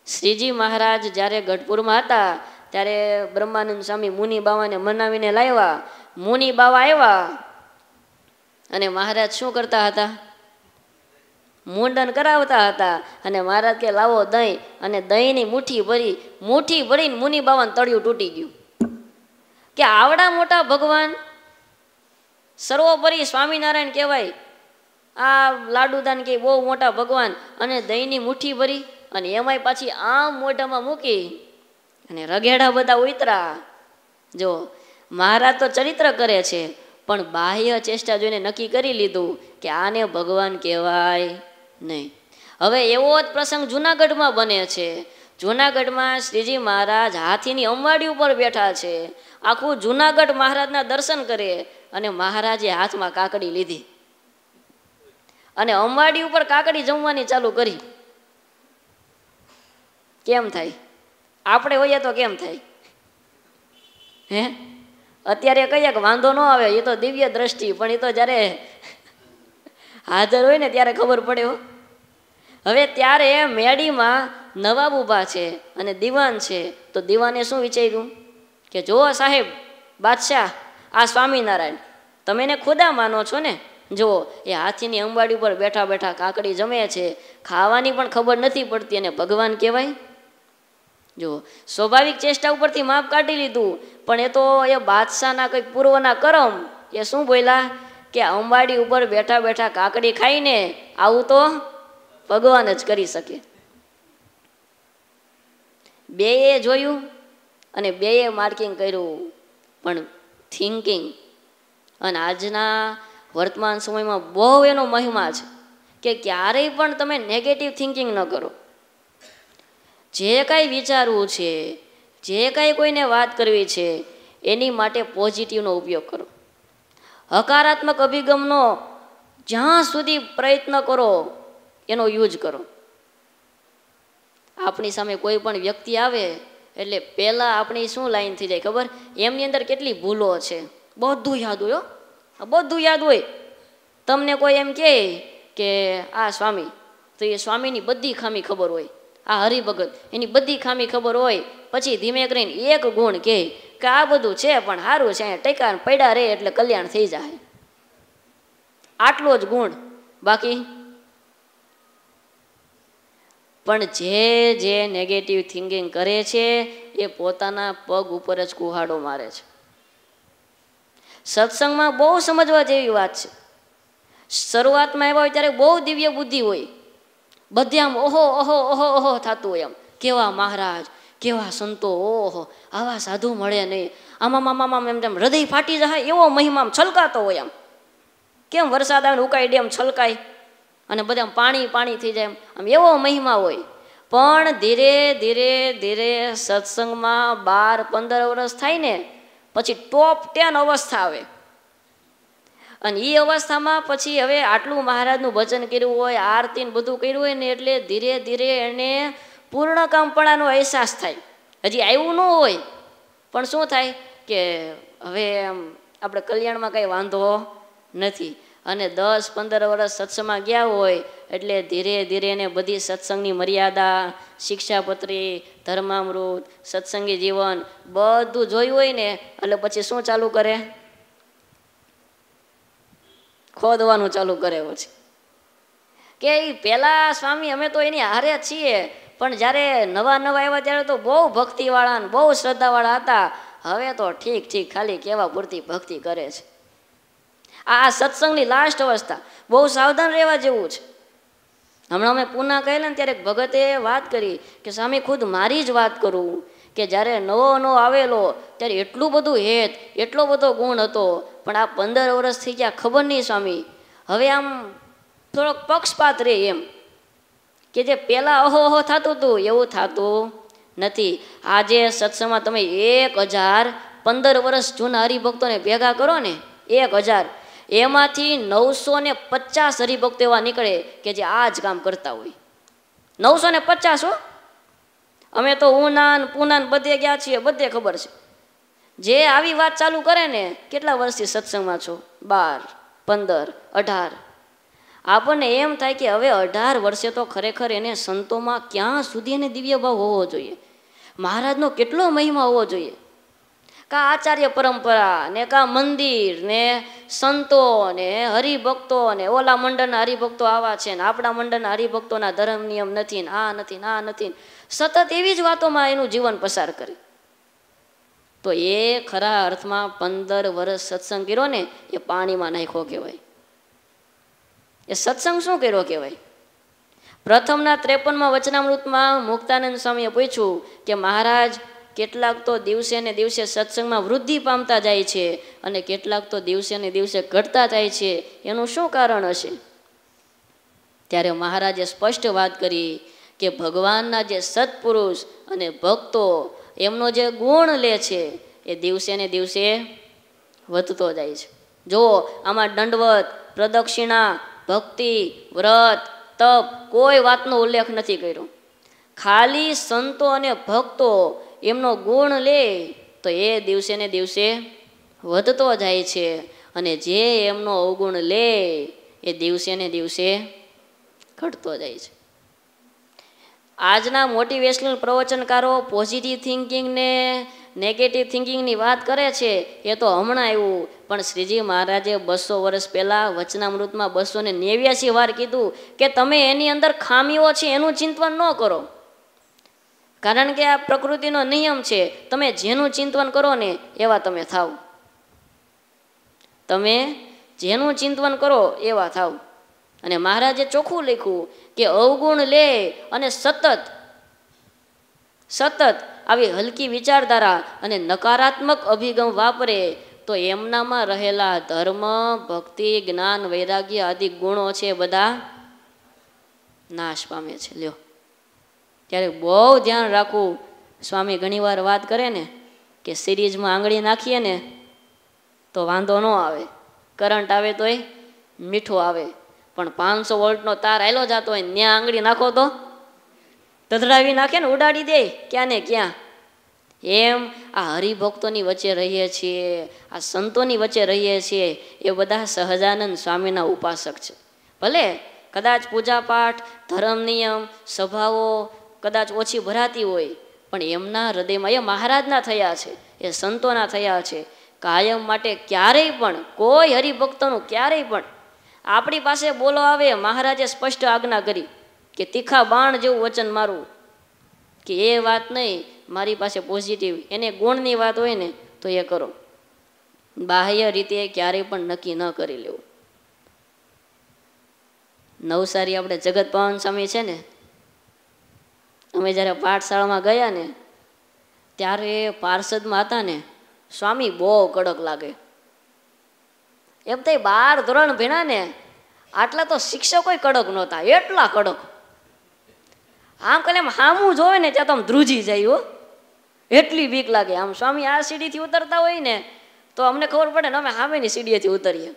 શ્રીજી મહારાજ જ્યારે ગઢપુરમાં હતા ત્યારે બ્રહ્માનંદ સ્વામી મુનિ બાવાને મનાવીને લાવ્યા. મુનિ બાવા આવ્યા અને મહારાજ શું કરતા હતા? મુંડન કરાવતા હતા. અને મહારાજ કે લાવો દહીં, અને દહીંની મુઠ્ઠી ભરીને મુનિ બાવાનું તળિયું તૂટી ગયું. કે આવડા મોટા ભગવાન, સર્વોપરી સ્વામિનારાયણ કહેવાય, આ લાડુદાન કે બહુ મોટા ભગવાન, અને દહીંની મુઠ્ઠી ભરી અને એમાંય પાછી આમ મોઢામાં મૂકી અને રગેડા બધા ઉતરા. જો મહારાજ તો ચરિત્ર કરે છે, પણ બાહ્ય ચેષ્ટા જોઈને નક્કી કરી લીધું કે આને ભગવાન કહેવાય નહીં. હવે એવો જ પ્રસંગ જુનાગઢમાં બને છે. જુનાગઢમાં શ્રીજી મહારાજ હાથીની અંબાડી ઉપર બેઠા છે. આખું જુનાગઢ મહારાજના દર્શન કરે અને મહારાજે હાથમાં કાકડી લીધી અને અંબાડી ઉપર કાકડી જમવાની ચાલુ કરી. કેમ થાય? આપણે હોઈએ તો કેમ થાય? હે, અત્યારે કહીએ કે વાંધો ન આવે, એ તો દિવ્ય દ્રષ્ટિ, પણ એ તો જ્યારે હાજર હોય ને ત્યારે ખબર પડે. હવે ત્યારે મેડીમાં નવાબ ઊભા છે અને દીવાન છે, તો દીવાને શું વિચાર્યું કે જો સાહેબ બાદશાહ, આ સ્વામિનારાયણ તમે એને ખુદા માનો છો ને, જુઓ એ હાથીની અંબાડી ઉપર બેઠા બેઠા કાકડી જમે છે, ખાવાની પણ ખબર નથી પડતી, અને ભગવાન કહેવાય જો સ્વાભાવિક ચેષ્ટા ઉપરથી માપ કાઢી લીધું, પણ એ તો એ બાદશાહના કંઈક પૂર્વના કરમ. એ શું બોલ્યા કે અંબાડી ઉપર બેઠા બેઠા કાકડી ખાઈને આવું તો ભગવાન જ કરી શકે. બેએ જોયું અને બેએ માર્કિંગ કર્યું, પણ થિંકિંગ. અને આજના વર્તમાન સમયમાં બહુ એનો મહિમા છે કે ક્યારેય પણ તમે નેગેટિવ થિંકિંગ ન કરો. જે કાંઈ વિચારવું છે, જે કાંઈ કોઈને વાત કરવી છે, એની માટે પોઝિટિવનો ઉપયોગ કરો. હકારાત્મક અભિગમનો જ્યાં સુધી પ્રયત્ન કરો એનો યુઝ કરો. આપણી સામે કોઈ પણ વ્યક્તિ આવે એટલે પહેલાં આપણી શું લાઈન થઈ જાય ખબર? એમની અંદર કેટલી ભૂલો છે બધું યાદ હોય. બધું યાદ હોય. તમને કોઈ એમ કહે કે આ સ્વામી, તો એ સ્વામીની બધી ખામી ખબર હોય. આ હરિભગત, એની બધી ખામી ખબર હોય. પછી ધીમે કરીને એક ગુણ કહે કે આ બધું છે પણ સારું છે, ટેકા પડ્યા રહે એટલે કલ્યાણ થઈ જાય. આટલો જ ગુણ. બાકી પણ જે નેગેટિવ થિંકિંગ કરે છે એ પોતાના પગ ઉપર જ કુહાડો મારે છે. સત્સંગમાં બહુ સમજવા જેવી વાત છે. શરૂઆતમાં આવ્યા હોય ત્યારે બહુ દિવ્ય બુદ્ધિ હોય. બધે આમ ઓહો ઓહો ઓહો ઓહો થતું હોય. આમ કેવા મહારાજ, કેવા સંતો, ઓહો આવા સાધુ મળે નહીં. આમાં એમ તેમ હૃદય ફાટી જાય એવો મહિમા છલકાતો હોય. આમ કેમ વરસાદ આવે ઉકાઈ ડેમ છલકાય અને બધા પાણી પાણી થઈ જાય, આમ એવો મહિમા હોય. પણ ધીરે ધીરે ધીરે સત્સંગમાં 12-15 વર્ષ થાય ને પછી ટોપ 10 અવસ્થા આવે. અને એ અવસ્થામાં પછી હવે આટલું મહારાજનું ભજન કર્યું હોય, આરતી ને બધું કર્યું હોય ને એટલે ધીરે ધીરે એને પૂર્ણ કામપણાનો અહેસાસ થાય. હજી આવ્યું ન હોય પણ શું થાય કે હવે આપણે કલ્યાણમાં કંઈ વાંધો નથી. અને 10-15 વર્ષ સત્સંગમાં ગયા હોય એટલે ધીરે ધીરે એને બધી સત્સંગની મર્યાદા, શિક્ષાપત્રી, ધર્મામૃત, સત્સંગી જીવન બધું જોયું હોય ને એટલે પછી શું ચાલુ કરે? ખોદવાનું ચાલુ કરે. પછી કે એ પેલા સ્વામી અમે તો એની હારે છીએ, પણ જ્યારે નવા આવ્યા ત્યારે તો બહુ ભક્તિવાળા ને બહુ શ્રદ્ધાવાળા હતા. હવે તો ઠીક ઠીક ખાલી કેવા પૂરતી ભક્તિ કરે છે. આ સત્સંગની લાસ્ટ અવસ્થા. બહુ સાવધાન રહેવા જેવું છે. હમણાં અમે પૂના કહેલા ને ત્યારે ભગતે વાત કરી કે સ્વામી ખુદ મારી જ વાત કરું કે જ્યારે નવો આવેલો ત્યારે એટલું બધું હેત, એટલો બધો ગુણ હતો, પણ આ 15 વર્ષ થઈ ગયા ખબર નહીં સ્વામી, હવે આમ થોડોક પક્ષપાત રહે એમ કે જે પહેલાં અહો અહો થતું હતું એવું થતું નથી. આજે સત્સંગમાં તમે 1015 વર્ષ જૂના હરિભક્તોને ભેગા કરો ને, 1000, એમાંથી 950 હરિભક્તો એવા નીકળે કે જે આ જ કામ કરતા હોય. 950 હો. અમે તો ઉનાન પૂનાન બધે ગયા છીએ, બધે ખબર છે. જે આવી વાત ચાલુ કરે ને, કેટલા વર્ષથી સત્સંગમાં છો? 12, 15, 18. આપણને એમ થાય કે હવે 18 વર્ષે તો ખરેખર એને સંતોમાં ક્યાં સુધી એને દિવ્ય ભાવ હોવો જોઈએ, મહારાજનો કેટલો મહિમા હોવો જોઈએ. કા આચાર્ય પરંપરા ને કા મંદિર ને સંતો ને હરિભક્તો ને ઓલા મંડળના હરિભક્તો આવા છે ને આપણા મંડળના હરિભક્તોના ધર્મ નિયમ નથી ને આ નથી ને આ નથી, સતત એવી જ વાતોમાં એનું જીવન પસાર કરે. તો એ ખરા અર્થમાં 15 વર્ષ સત્સંગ કર્યો ને એ પાણીમાં નાખ્યો કહેવાય. એ સત્સંગ શું કર્યો કહેવાય? પ્રથમના 53માં વચનામૃતમાં મુક્તાનંદ સ્વામીએ પૂછ્યું કે મહારાજ, કેટલાક તો દિવસે ને દિવસે સત્સંગમાં વૃદ્ધિ પામતા જાય છે અને કેટલાક તો દિવસે ને દિવસે ઘટતા જાય છે, એનું શું કારણ હશે? ત્યારે મહારાજે સ્પષ્ટ વાત કરી કે ભગવાનના જે સત્પુરુષ અને ભક્તો એમનો જે ગુણ લે છે એ દિવસે ને દિવસે વધતો જાય છે. જો આમાં દંડવત, પ્રદક્ષિણા, ભક્તિ, વ્રત, તપ કોઈ વાતનો ઉલ્લેખ નથી કર્યો. ખાલી સંતો અને ભક્તો એમનો ગુણ લે તો એ દિવસે ને દિવસે વધતો જાય છે, અને જે એમનો અવગુણ લે એ દિવસે ને દિવસે ઘટતો જાય છે. આજના મોટિવેશનલ પ્રવચનકારો પોઝિટિવ થિંકિંગ ને નેગેટિવ થિંકિંગની વાત કરે છે એ તો હમણાં આવ્યું, પણ શ્રીજી મહારાજે 200 વર્ષ પહેલાં વચનામૃતમાં 289 વાર કીધું કે તમે એની અંદર ખામીઓ છે એનું ચિંતન ન કરો. કારણ કે આ પ્રકૃતિનો નિયમ છે, તમે જેનું ચિંતન કરો ને એવા તમે થાવ. તમે જેનું ચિંતન કરો એવા થાવ. અને મહારાજે ચોખ્ખું લખ્યું કે અવગુણ લે અને સતત આવી હલકી વિચારધારા અને નકારાત્મક અભિગમ વાપરે તો એમનામાં રહેલા ધર્મ, ભક્તિ, જ્ઞાન, વૈરાગ્ય આદિ ગુણો છે બધા નાશ પામે છે. લ્યો, ત્યારે બહુ ધ્યાન રાખવું. સ્વામી ઘણીવાર વાત કરે ને કે સિરીઝમાં આંગળી નાખીએ ને તો વાંધો ન આવે, કરંટ આવે તોય મીઠું આવે, પણ 500 વોલ્ટનો તાર આયલો જતો હોય ત્યાં આંગળી નાખો તો તધડાવી નાખે ને, ઉડાડી દે ક્યાં ને ક્યાં. એમ આ હરિભક્તોની વચ્ચે રહીએ છીએ, આ સંતોની વચ્ચે રહીએ છીએ, એ બધા સહજાનંદ સ્વામીના ઉપાસક છે. ભલે કદાચ પૂજાપાઠ, ધર્મ નિયમ, સભાઓ કદાચ ઓછી ભરાતી હોય, પણ એમના હૃદયમાં એ મહારાજના થયા છે, એ સંતોના થયા છે. કાયમ માટે ક્યારેય પણ કોઈ હરિભક્તોનું ક્યારેય પણ આપણી પાસે બોલો આવે, મહારાજે સ્પષ્ટ આજ્ઞા કરી કે તીખા બાણ જેવું વચન મારું, કે એ વાત નહીં, મારી પાસે પોઝિટિવ એને ગુણની વાત હોય ને તો એ કરો. બાહ્ય રીતે ક્યારેય પણ નક્કી ન કરી લેવું. નવસારી આપણે જગત પાવન સ્વામી છે ને, અમે જ્યારે પાઠશાળામાં ગયા ને ત્યારે પાર્ષદમાં હતા ને, સ્વામી બહુ કડક લાગે. એમ તો 12 ધોરણ ભણ્યા ને, આટલા તો શિક્ષકો કડક નહોતા, એટલા કડક. આમ કલે હામું જોવે ને ત્યાં તો આમ ધ્રુજી જાય હો, એટલી બીક લાગે. આમ સ્વામી આ સીડીથી ઉતરતા હોય ને તો અમને ખબર પડે ને અમે સામેની સીડીએથી ઉતરીએ,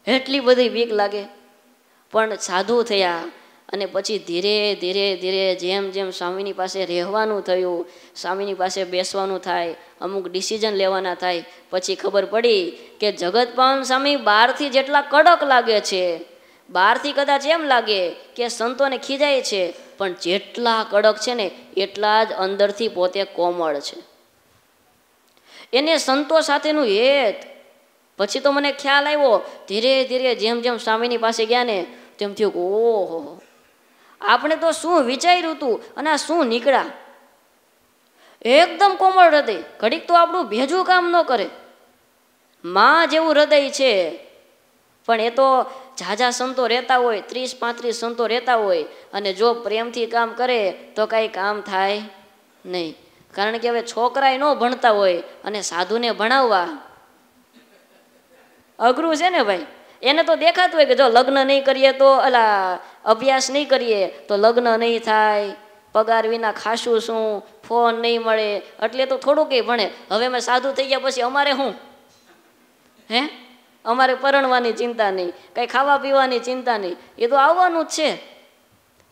એટલી બધી બીક લાગે. પણ સાધુ થયા અને પછી ધીરે ધીરે ધીરે જેમ જેમ સ્વામીની પાસે રહેવાનું થયું, સ્વામીની પાસે બેસવાનું થાય, અમુક ડિસિઝન લેવાના થાય, પછી ખબર પડી કે જગત પાવન સ્વામી બહારથી જેટલા કડક લાગે છે, બહારથી કદાચ એમ લાગે કે સંતોને ખીજાય છે, પણ જેટલા કડક છે ને એટલા જ અંદરથી પોતે કોમળ છે. એને સંતો સાથેનું હેત. પછી તો મને ખ્યાલ આવ્યો, ધીરે ધીરે જેમ જેમ સ્વામીની પાસે ગયા ને તેમ થયું કે ઓહો, આપણે તો શું વિચાર્યું હતું અને આ શું નીકળ્યા. એકદમ કોમળ હૃદય, ઘડીક તો આપણું ભેજું કામ ન કરે, માં જેવું હૃદય છે. પણ એ તો ઝાઝા સંતો રહેતા હોય, 30-35 સંતો રહેતા હોય, અને જો પ્રેમથી કામ કરે તો કાંઈ કામ થાય નહીં. કારણ કે હવે છોકરાએ ન ભણતા હોય અને સાધુને ભણાવવા અઘરું છે ને ભાઈ. એને તો દેખાતું હોય કે જો લગ્ન નહીં કરીએ તો, અભ્યાસ નહીં કરીએ તો લગ્ન નહીં થાય, પગાર વિના ખાશું શું, ફોન નહીં મળે, એટલે તો થોડુંક ભણે. હવે અમે સાધુ થઈ ગયા પછી અમારે શું હે, અમારે પરણવાની ચિંતા નહીં, કંઈ ખાવા પીવાની ચિંતા નહીં, એ તો આવવાનું જ છે.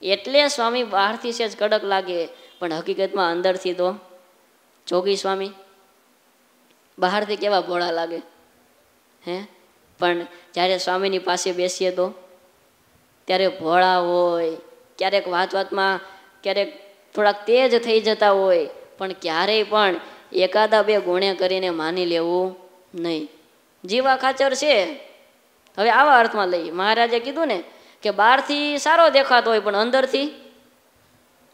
એટલે સ્વામી બહારથી છે જ કડક લાગે, પણ હકીકતમાં અંદરથી તો જોગી સ્વામી બહારથી કેવા ભોળા લાગે હે, પણ જ્યારે સ્વામીની પાસે બેસીએ તો ત્યારે ભોળા હોય, ક્યારેક વાતમાં ક્યારેક થોડાક તેજ થઈ જતા હોય, પણ ક્યારેય પણ એકાદા બે ગુણે કરીને માની લેવું નહીં. જીવા ખાચર છે. હવે આવા અર્થમાં લઈએ, મહારાજે કીધું ને કે બહારથી સારો દેખાતો હોય પણ અંદરથી,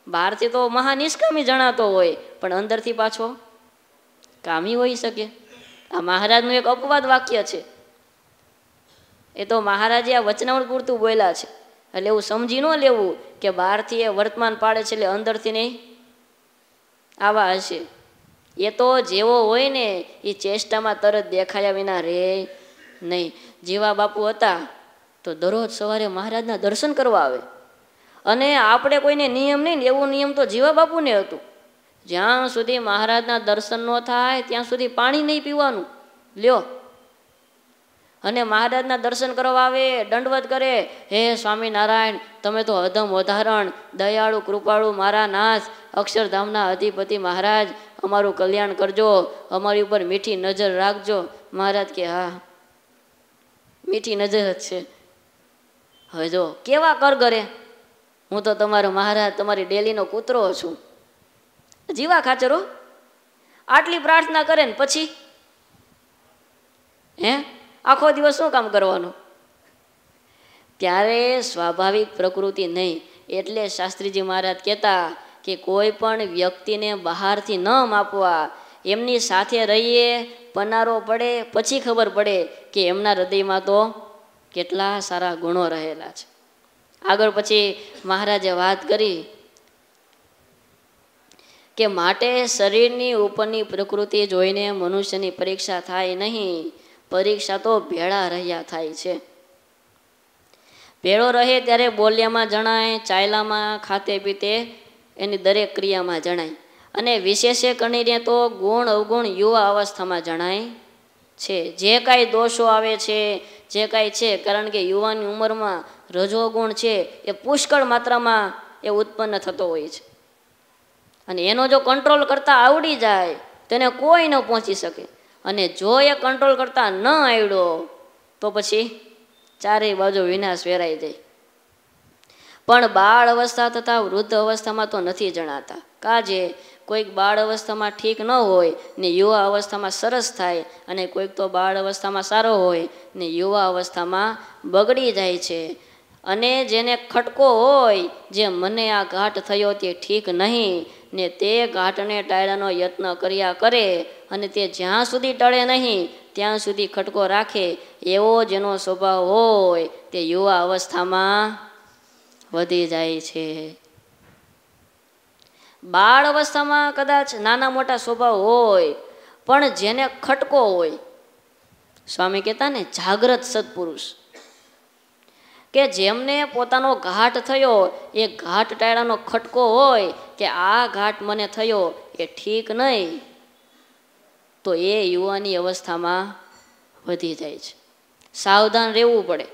બહારથી તો મહા નિષ્કામી જણાતો હોય પણ અંદરથી પાછો કામી હોઈ શકે. આ મહારાજનું એક અપવાદ વાક્ય છે. એ તો મહારાજે આ વચનામૃત પૂરતું બોલ્યા છે, એટલે એવું સમજી ન લેવું કે બહારથી એ વર્તમાન પાડે છે એટલે અંદરથી નહીં આવા હશે. એ તો જેવો હોય ને એ ચેષ્ટામાં તરત દેખાયા વિના રહે નહીં. જેવા બાપુ હતા તો દરરોજ સવારે મહારાજના દર્શન કરવા આવે, અને આપણે કોઈને નિયમ નહીં ને એવું નિયમ તો જીવા બાપુને હતું. જ્યાં સુધી મહારાજના દર્શન ન થાય ત્યાં સુધી પાણી નહીં પીવાનું. લ્યો, અને મહારાજના દર્શન કરવા આવે, દંડવત કરે, હે સ્વામિનારાયણ તમે તો અધમ ઉદાહરણ, દયાળુ કૃપાળુ મારા નાથ, અક્ષરધામના અધિપતિ મહારાજ, અમારું કલ્યાણ કરજો, અમારી ઉપર મીઠી નજર રાખજો. મહારાજ કે હા, મીઠી નજર જ છે. હવે જો કેવા કર કરે, હું તો તમારો મહારાજ, તમારી ડેલીનો કૂતરો છું. જીવા ખાચરો આટલી પ્રાર્થના કરે ને પછી હે આખો દિવસ શું કામ કરવાનું? ત્યારે સ્વાભાવિક પ્રકૃતિ નહીં. એટલે શાસ્ત્રીજી મહારાજ કહેતા કે કોઈ પણ વ્યક્તિને બહારથી ન માપવા, એમની સાથે રહીએ, પનારો પડે પછી ખબર પડે કે એમના હૃદયમાં તો કેટલા સારા ગુણો રહેલા છે. આગળ પછી મહારાજે વાત કરી કે માટે શરીરની ઉપરની પ્રકૃતિ જોઈને મનુષ્યની પરીક્ષા થાય નહીં, પરીક્ષા તો ભેળા રહ્યા થાય છે. ભેળો રહે ત્યારે બોલ્યામાં જણાય, ચાયલામાં, ખાતે પીતે એની દરેક ક્રિયામાં જણાય. અને વિશેષે કરીને તો ગુણ અવગુણ યુવા અવસ્થામાં જણાય છે. જે કાંઈ દોષો આવે છે, જે કાંઈ છે, કારણ કે યુવાની ઉંમરમાં રજોગુણ છે એ પુષ્કળ માત્રામાં એ ઉત્પન્ન થતો હોય છે. અને એનો જો કંટ્રોલ કરતા આવડી જાય તેને કોઈ ન પહોંચી શકે. અને જો એ કંટ્રોલ કરતા ન આવડ્યો તો પછી ચારેય બાજુ વિનાશ વેરાઈ જાય. પણ બાળ અવસ્થા તથા વૃદ્ધ અવસ્થામાં તો નથી જણાતા. કાજે કોઈક બાળ અવસ્થામાં ઠીક ન હોય ને યુવા અવસ્થામાં સરસ થાય, અને કોઈક તો બાળ અવસ્થામાં સારો હોય ને યુવા અવસ્થામાં બગડી જાય છે. અને જેને ખટકો હોય, જે મને આ ઘાટ થયો તે ઠીક નહીં, ને તે ઘાટને ટાળવાનો યત્ન કર્યા કરે, અને તે જ્યાં સુધી ટળે નહીં ત્યાં સુધી ખટકો રાખે, એવો જેનો સ્વભાવ હોય તે યુવા અવસ્થામાં વધી જાય છે. બાળ અવસ્થામાં કદાચ નાના મોટા સ્વભાવ હોય, પણ જેને ખટકો હોય, સ્વામી કહેતા ને જાગ્રત સત્પુરુષ, કે જેમને પોતાનો ઘાટ થયો એ ઘાટ ટાળવાનો ખટકો હોય કે આ ઘાટ મને થયો એ ઠીક નહીં, તો એ યુવાની અવસ્થામાં વધી જાય છે. સાવધાન રહેવું પડે.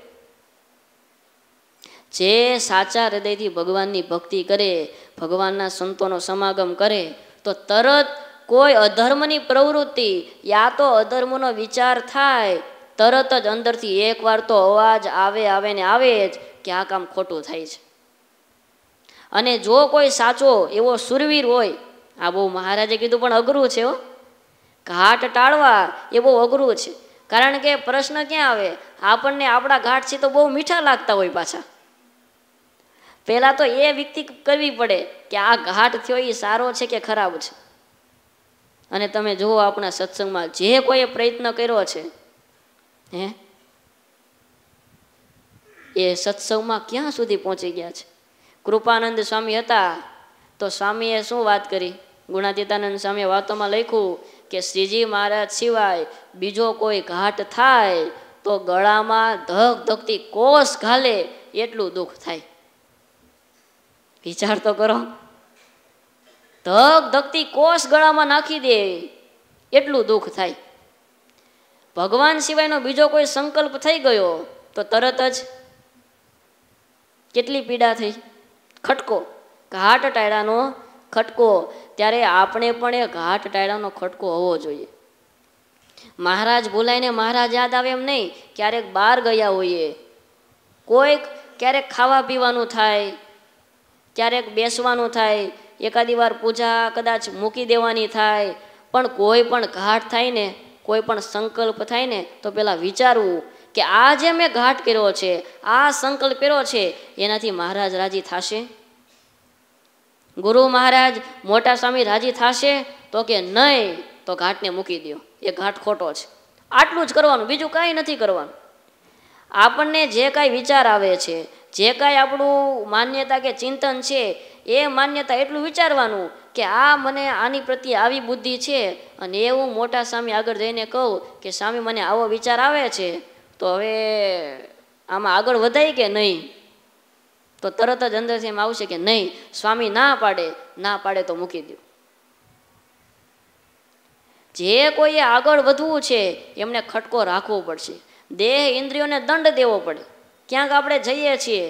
જે સાચા હૃદયથી ભગવાનની ભક્તિ કરે, ભગવાનના સંતોનો સમાગમ કરે, તો તરત કોઈ અધર્મની પ્રવૃત્તિ યા તો અધર્મનો વિચાર થાય, તરત જ અંદરથી એકવાર તો અવાજ આવે ને આવે જ કે આ કામ ખોટું થાય છે. અને જો કોઈ સાચો એવો સુરવીર હોય, આ બહુ મહારાજે કીધું પણ અઘરું છે હો, ઘાટ ટાળવા એ બહુ અઘરું છે. કારણ કે પ્રશ્ન ક્યાં આવે, આપણને આપણા ઘાટ છે તો બહુ મીઠા લાગતા હોય પાછા. પહેલાં તો એ વ્યક્તિ કરવી પડે કે આ ઘાટ થયો એ સારો છે કે ખરાબ છે. અને તમે જુઓ આપણા સત્સંગમાં જે કોઈએ પ્રયત્ન કર્યો છે, એ સત્સંગમાં ક્યાં સુધી પહોંચી ગયા છે. કૃપાનંદ સ્વામી હતા તો સ્વામીએ શું વાત કરી, ગુણાતીતાનંદ સ્વામીએ વાતોમાં લખ્યું કે શ્રીજી મહારાજ સિવાય બીજો કોઈ ઘાટ થાય તો ગળામાં ધક ધકતી કોષ ઘાલે એટલું દુઃખ થાય. વિચાર તો કરો, ધક ધકતી કોષ ગળામાં નાખી દે એટલું દુઃખ થાય. ભગવાન સિવાયનો બીજો કોઈ સંકલ્પ થઈ ગયો તો તરત જ કેટલી પીડા થઈ. ખટકો, ઘાટ ટાળાનો ખટકો. ત્યારે આપણે પણ એ ઘાટ ટાળાનો ખટકો હોવો જોઈએ. મહારાજ ભૂલાઈને મહારાજ યાદ આવે એમ નહીં. ક્યારેક બહાર ગયા હોઈએ, કોઈક ક્યારેક ખાવા પીવાનું થાય, ક્યારેક બેસવાનું થાય, એકાદી વાર પૂજા કદાચ મૂકી દેવાની થાય, પણ કોઈ પણ ઘાટ થાય ને, કોઈ પણ સંકલ્પ થાય ને તો પહેલાં વિચારવું કે આ જે મેં ઘાટ કર્યો છે, આ સંકલ્પ કર્યો છે, એનાથી મહારાજ રાજી થશે? ગુરુ મહારાજ મોટા સ્વામી રાજી થશે? તો કે નહીં, તો ઘાટને મૂકી દો, એ ઘાટ ખોટો છે. આટલું જ કરવાનું, બીજું કાંઈ નથી કરવાનું. આપણને જે કાંઈ વિચાર આવે છે, જે કાંઈ આપણું માન્યતા કે ચિંતન છે, એ માન્યતા એટલું વિચારવાનું કે આ મને આની પ્રત્યે આવી બુદ્ધિ છે, અને એ હું મોટા સ્વામી આગળ જઈને કહું કે સ્વામી મને આવો વિચાર આવે છે, તો હવે આમાં આગળ વધાય કે નહીં? તો તરત જ અંદરથી એમ આવશે કે નહીં, સ્વામી ના પાડે તો મૂકી દો. જે કોઈએ આગળ વધવું છે એમને ખટકો રાખવો પડશે. દેહ ઇન્દ્રિયોને દંડ દેવો પડે. ક્યાંક આપણે જઈએ છીએ,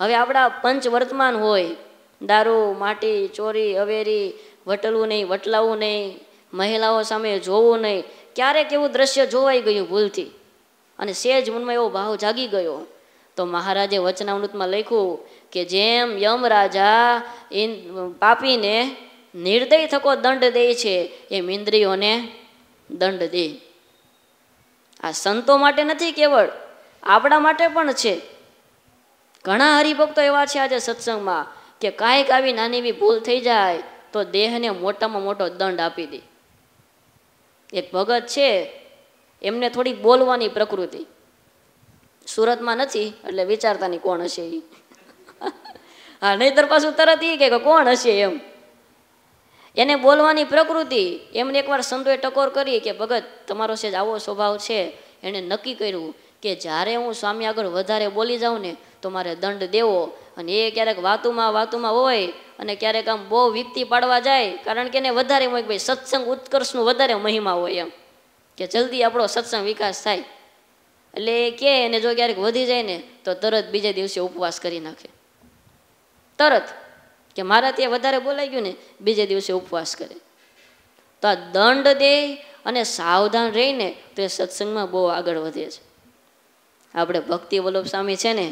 હવે આપણા પંચ વર્તમાન હોય, દારૂ, માટી, ચોરી, અવેરી, વટલવું નહીં, વટલાવવું નહીં, મહિલાઓ સામે જોવું નહીં. ક્યારેક એવું દ્રશ્ય જોવાઈ ગયું ભૂલથી, અને સેજ મનમાં એવો ભાવ જાગી ગયો, તો મહારાજે વચનામૃતમાં લખ્યું કે જેમ યમરાજા પાપીને નિર્દય થકો દંડ દે છે, એમ ઇન્દ્રિયોને દંડ દે. આ સંતો માટે નથી, કેવળ આપણા માટે પણ છે. ઘણા હરિભક્તો એવા છે આજે સત્સંગમાં કે કાંઈક આવી નાની એવી ભૂલ થઈ જાય તો દેહને મોટામાં મોટો દંડ આપી દે. એક ભગત છે, એમને થોડીક બોલવાની પ્રકૃતિ, સુરતમાં નથી એટલે વિચારતાની કોણ હશે એ. હા, નહીતર પાછું તરત એ કે કોણ હશે એમ. એને બોલવાની પ્રકૃતિ. એમને એકવાર સંતોએ ટકોર કરી કે ભગત તમારો છે આવો સ્વભાવ છે. એણે નક્કી કર્યું કે જ્યારે હું સ્વામી આગળ વધારે બોલી જાઉં ને તો મારે દંડ દેવો. અને એ ક્યારેક વાતુમાં હોય અને ક્યારેક આમ બહુ વિકતી પાડવા જાય, કારણ કે એને વધારે હોય ભાઈ સત્સંગ ઉત્કર્ષનું વધારે મહિમા હોય એમ, કે જલ્દી આપણો સત્સંગ વિકાસ થાય. એટલે કે એને જો ક્યારેક વધી જાય ને તો તરત બીજે દિવસે ઉપવાસ કરી નાખે. તરત કે મારા ત્યાં વધારે બોલાઈ ગયું ને બીજે દિવસે ઉપવાસ કરે. તો આ દંડ દે અને સાવધાન રહીને તો એ સત્સંગમાં બહુ આગળ વધે છે. આપણે ભક્તિ વલ્લભ સ્વામી છે ને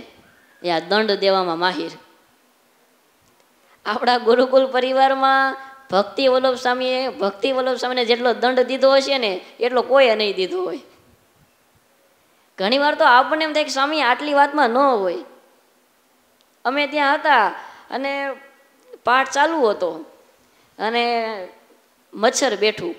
એ આ દંડ દેવામાં માહિર. આપણા ગુરુકુલ પરિવારમાં ભક્તિ વલ્લભ સ્વામીને જેટલો દંડ દીધો હશે ને એટલો કોઈએ નહીં દીધો હોય. ઘણી વાર તો આપણને એમ થાય કે સ્વામી આટલી વાતમાં ન હોય. અમે ત્યાં હતા અને પાઠ ચાલુ હતો અને મચ્છર બેઠું.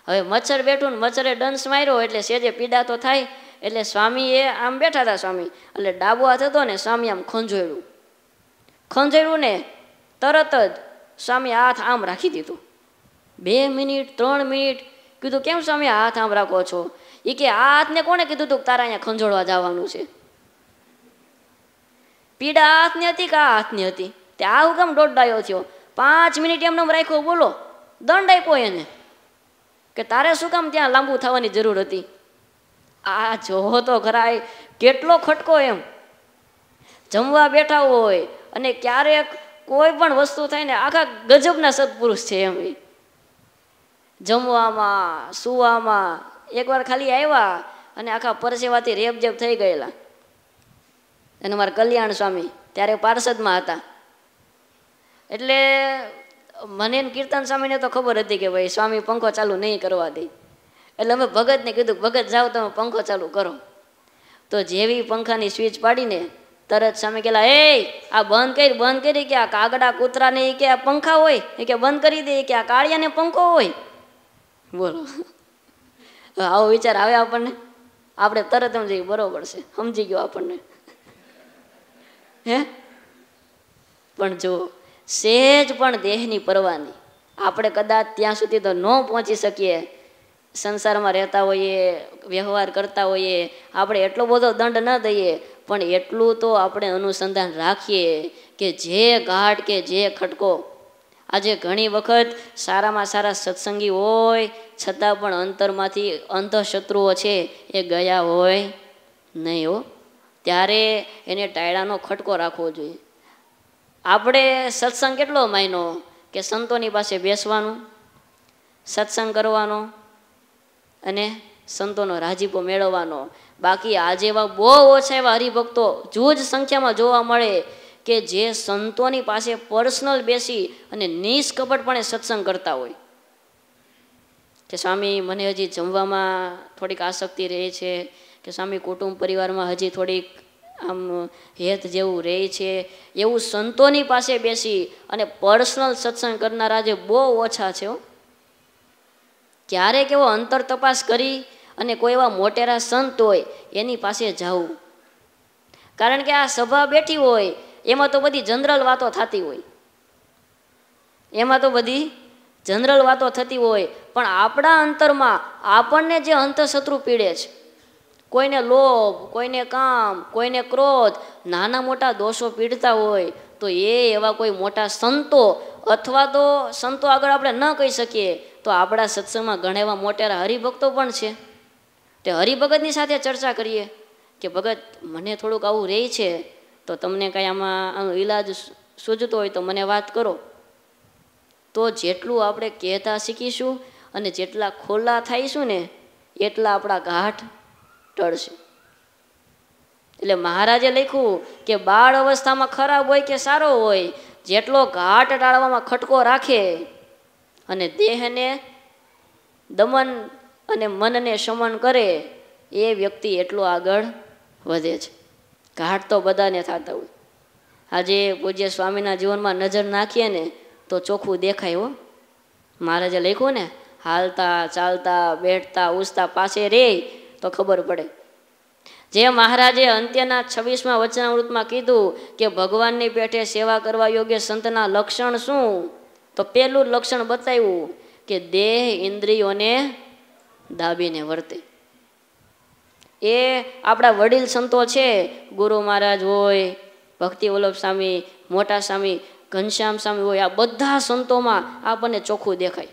હવે મચ્છર બેઠું ને મચ્છરે ડંસ માર્યો એટલે સેજે પીડા તો થાય. એટલે સ્વામી એ આમ બેઠા હતા સ્વામી, એટલે ડાબો હાથ હતો ને સ્વામી આમ ખંજોળ્યું ને તરત જ સ્વામી હાથ આમ રાખી દીધું. 2 મિનિટ 3 મિનિટ કીધું કેમ સ્વામી હાથ આમ રાખો છો? એ કે આ હાથને કોણે કીધું તું તારા અહીંયા ખંજોળવા જવાનું છે? પીડા આ હાથની હતી કે આ હાથની હતી? તે આ હું કેમ દોડાયો થયો? 5 મિનિટ એમને રાખ્યો, બોલો દંડ આપ્યો એને કે તારે શું કામ ત્યાં લાંબુ થવાની જરૂર હતી? આ જોવો તો ખરા કેટલો ખટકો એમ. જમવા બેઠા હોય અને ક્યારેક કોઈ પણ વસ્તુ થાય ને આખા ગજબના સત્પુરુષ છે એમ. જમવામાં સુવામાં એકવાર ખાલી આવ્યા અને આખા પરસેવાથી રેપજેપ થઈ ગયેલા. અને મારા કલ્યાણ સ્વામી ત્યારે પાર્ષદમાં હતા. એટલે મને કીર્તન સ્વામીને તો ખબર હતી કે ભાઈ સ્વામી પંખો ચાલુ નહીં કરવા દે. એટલે અમે ભગતને કીધું ભગત જાઓ તમે પંખો ચાલુ કરો. તો જેવી પંખાની સ્વિચ પાડીને તરત સ્વામી કહેલા એ આ બંધ કરી કે આ કાગડા કૂતરાને કે આ પંખા હોય એ કે બંધ કરી દે કે આ કાળિયાને પંખો હોય. બોલો આવો વિચાર આવે આપણને? આપણે તરત સમજી બરોબર છે, સમજી ગયો આપણને. હે પણ જો સહેજ પણ દેહની પરવાની આપણે કદાચ ત્યાં સુધી તો ન પહોંચી શકીએ. સંસારમાં રહેતા હોઈએ, વ્યવહાર કરતા હોઈએ, આપણે એટલો બધો દંડ ન દઈએ, પણ એટલું તો આપણે અનુસંધાન રાખીએ કે જે ઘાટ કે જે ખટકો. આજે ઘણી વખત સારામાં સારા સત્સંગી હોય છતાં પણ અંતરમાંથી અંતઃશત્રુઓ છે એ ગયા હોય નહીં હો. ત્યારે એને ટાયડાનો ખટકો રાખવો જોઈએ. આપણે સત્સંગ કેટલો માયનો કે સંતોની પાસે બેસવાનું, સત્સંગ કરવાનો અને સંતોનો રાજીપો મેળવવાનો. બાકી આજે એવા બહુ ઓછા એવા હરિભક્તો જૂજ સંખ્યામાં જોવા મળે કે જે સંતોની પાસે પર્સનલ બેસી અને નિષ્કપટપણે સત્સંગ કરતા હોય કે સ્વામી મને હજી જમવામાં થોડીક આસક્તિ રહે છે, કે સ્વામી કુટુંબ પરિવારમાં હજી થોડીક આમ હેત જેવું રહે છે. એવું સંતોની પાસે બેસી અને પર્સનલ સત્સંગ કરનારા જે બહુ ઓછા છે. ક્યારેક એવો અંતર તપાસ કરી અને કોઈ એવા મોટેરા સંત હોય એની પાસે જવું. કારણ કે આ સભા બેઠી હોય એમાં તો બધી જનરલ વાતો થતી હોય, પણ આપણા અંતરમાં આપણને જે અંતઃશત્રુ પીડે છે, કોઈને લોભ, કોઈને કામ, કોઈને ક્રોધ, નાના મોટા દોષો પીડતા હોય તો એવા કોઈ મોટા સંતો અથવા તો સંતો આગળ આપણે ન કહી શકીએ તો આપણા સત્સંગમાં ઘણા એવા મોટેરા હરિભક્તો પણ છે. તે હરિભગતની સાથે ચર્ચા કરીએ કે ભગત મને થોડુંક આવું રહે છે, તો તમને કાંઈ આમાં ઈલાજ સૂઝતો હોય તો મને વાત કરો. તો જેટલું આપણે કહેતા શીખીશું અને જેટલા ખોલા થઈશું ને એટલા આપણા ઘાટ ટળશે. એટલે મહારાજે લખ્યું કે બાળ અવસ્થામાં ખરાબ હોય કે સારો હોય, જેટલો ઘાટ ટાળવામાં ખટકો રાખે અને દેહને દમન અને મનને શમન કરે એ વ્યક્તિ એટલો આગળ વધે છે. ઘાટ તો બધાને થતા હોય. આજે પૂજ્ય સ્વામીના જીવનમાં નજર નાખીએ ને તો ચોખ્ખું દેખાય હો. મહારાજે લખ્યું ને, હાલતા ચાલતા બેઠતા ઉસતા પાસે રે તો ખબર પડે. જે મહારાજે અંત્યના 26મા વચનામૃતમાં કીધું કે ભગવાનની પેઠે સેવા કરવા યોગ્ય સંતના લક્ષણ શું, તો પહેલું લક્ષણ બતાવ્યું કે દેહ ઇન્દ્રિયોને દાબીને વર્તે. એ આપણા વડીલ સંતો છે, ગુરુ મહારાજ હોય, ભક્તિ વલ્લભ સ્વામી, મોટા સ્વામી, ઘનશ્યામ સ્વામી હોય, આ બધા સંતોમાં આપણને ચોખ્ખું દેખાય.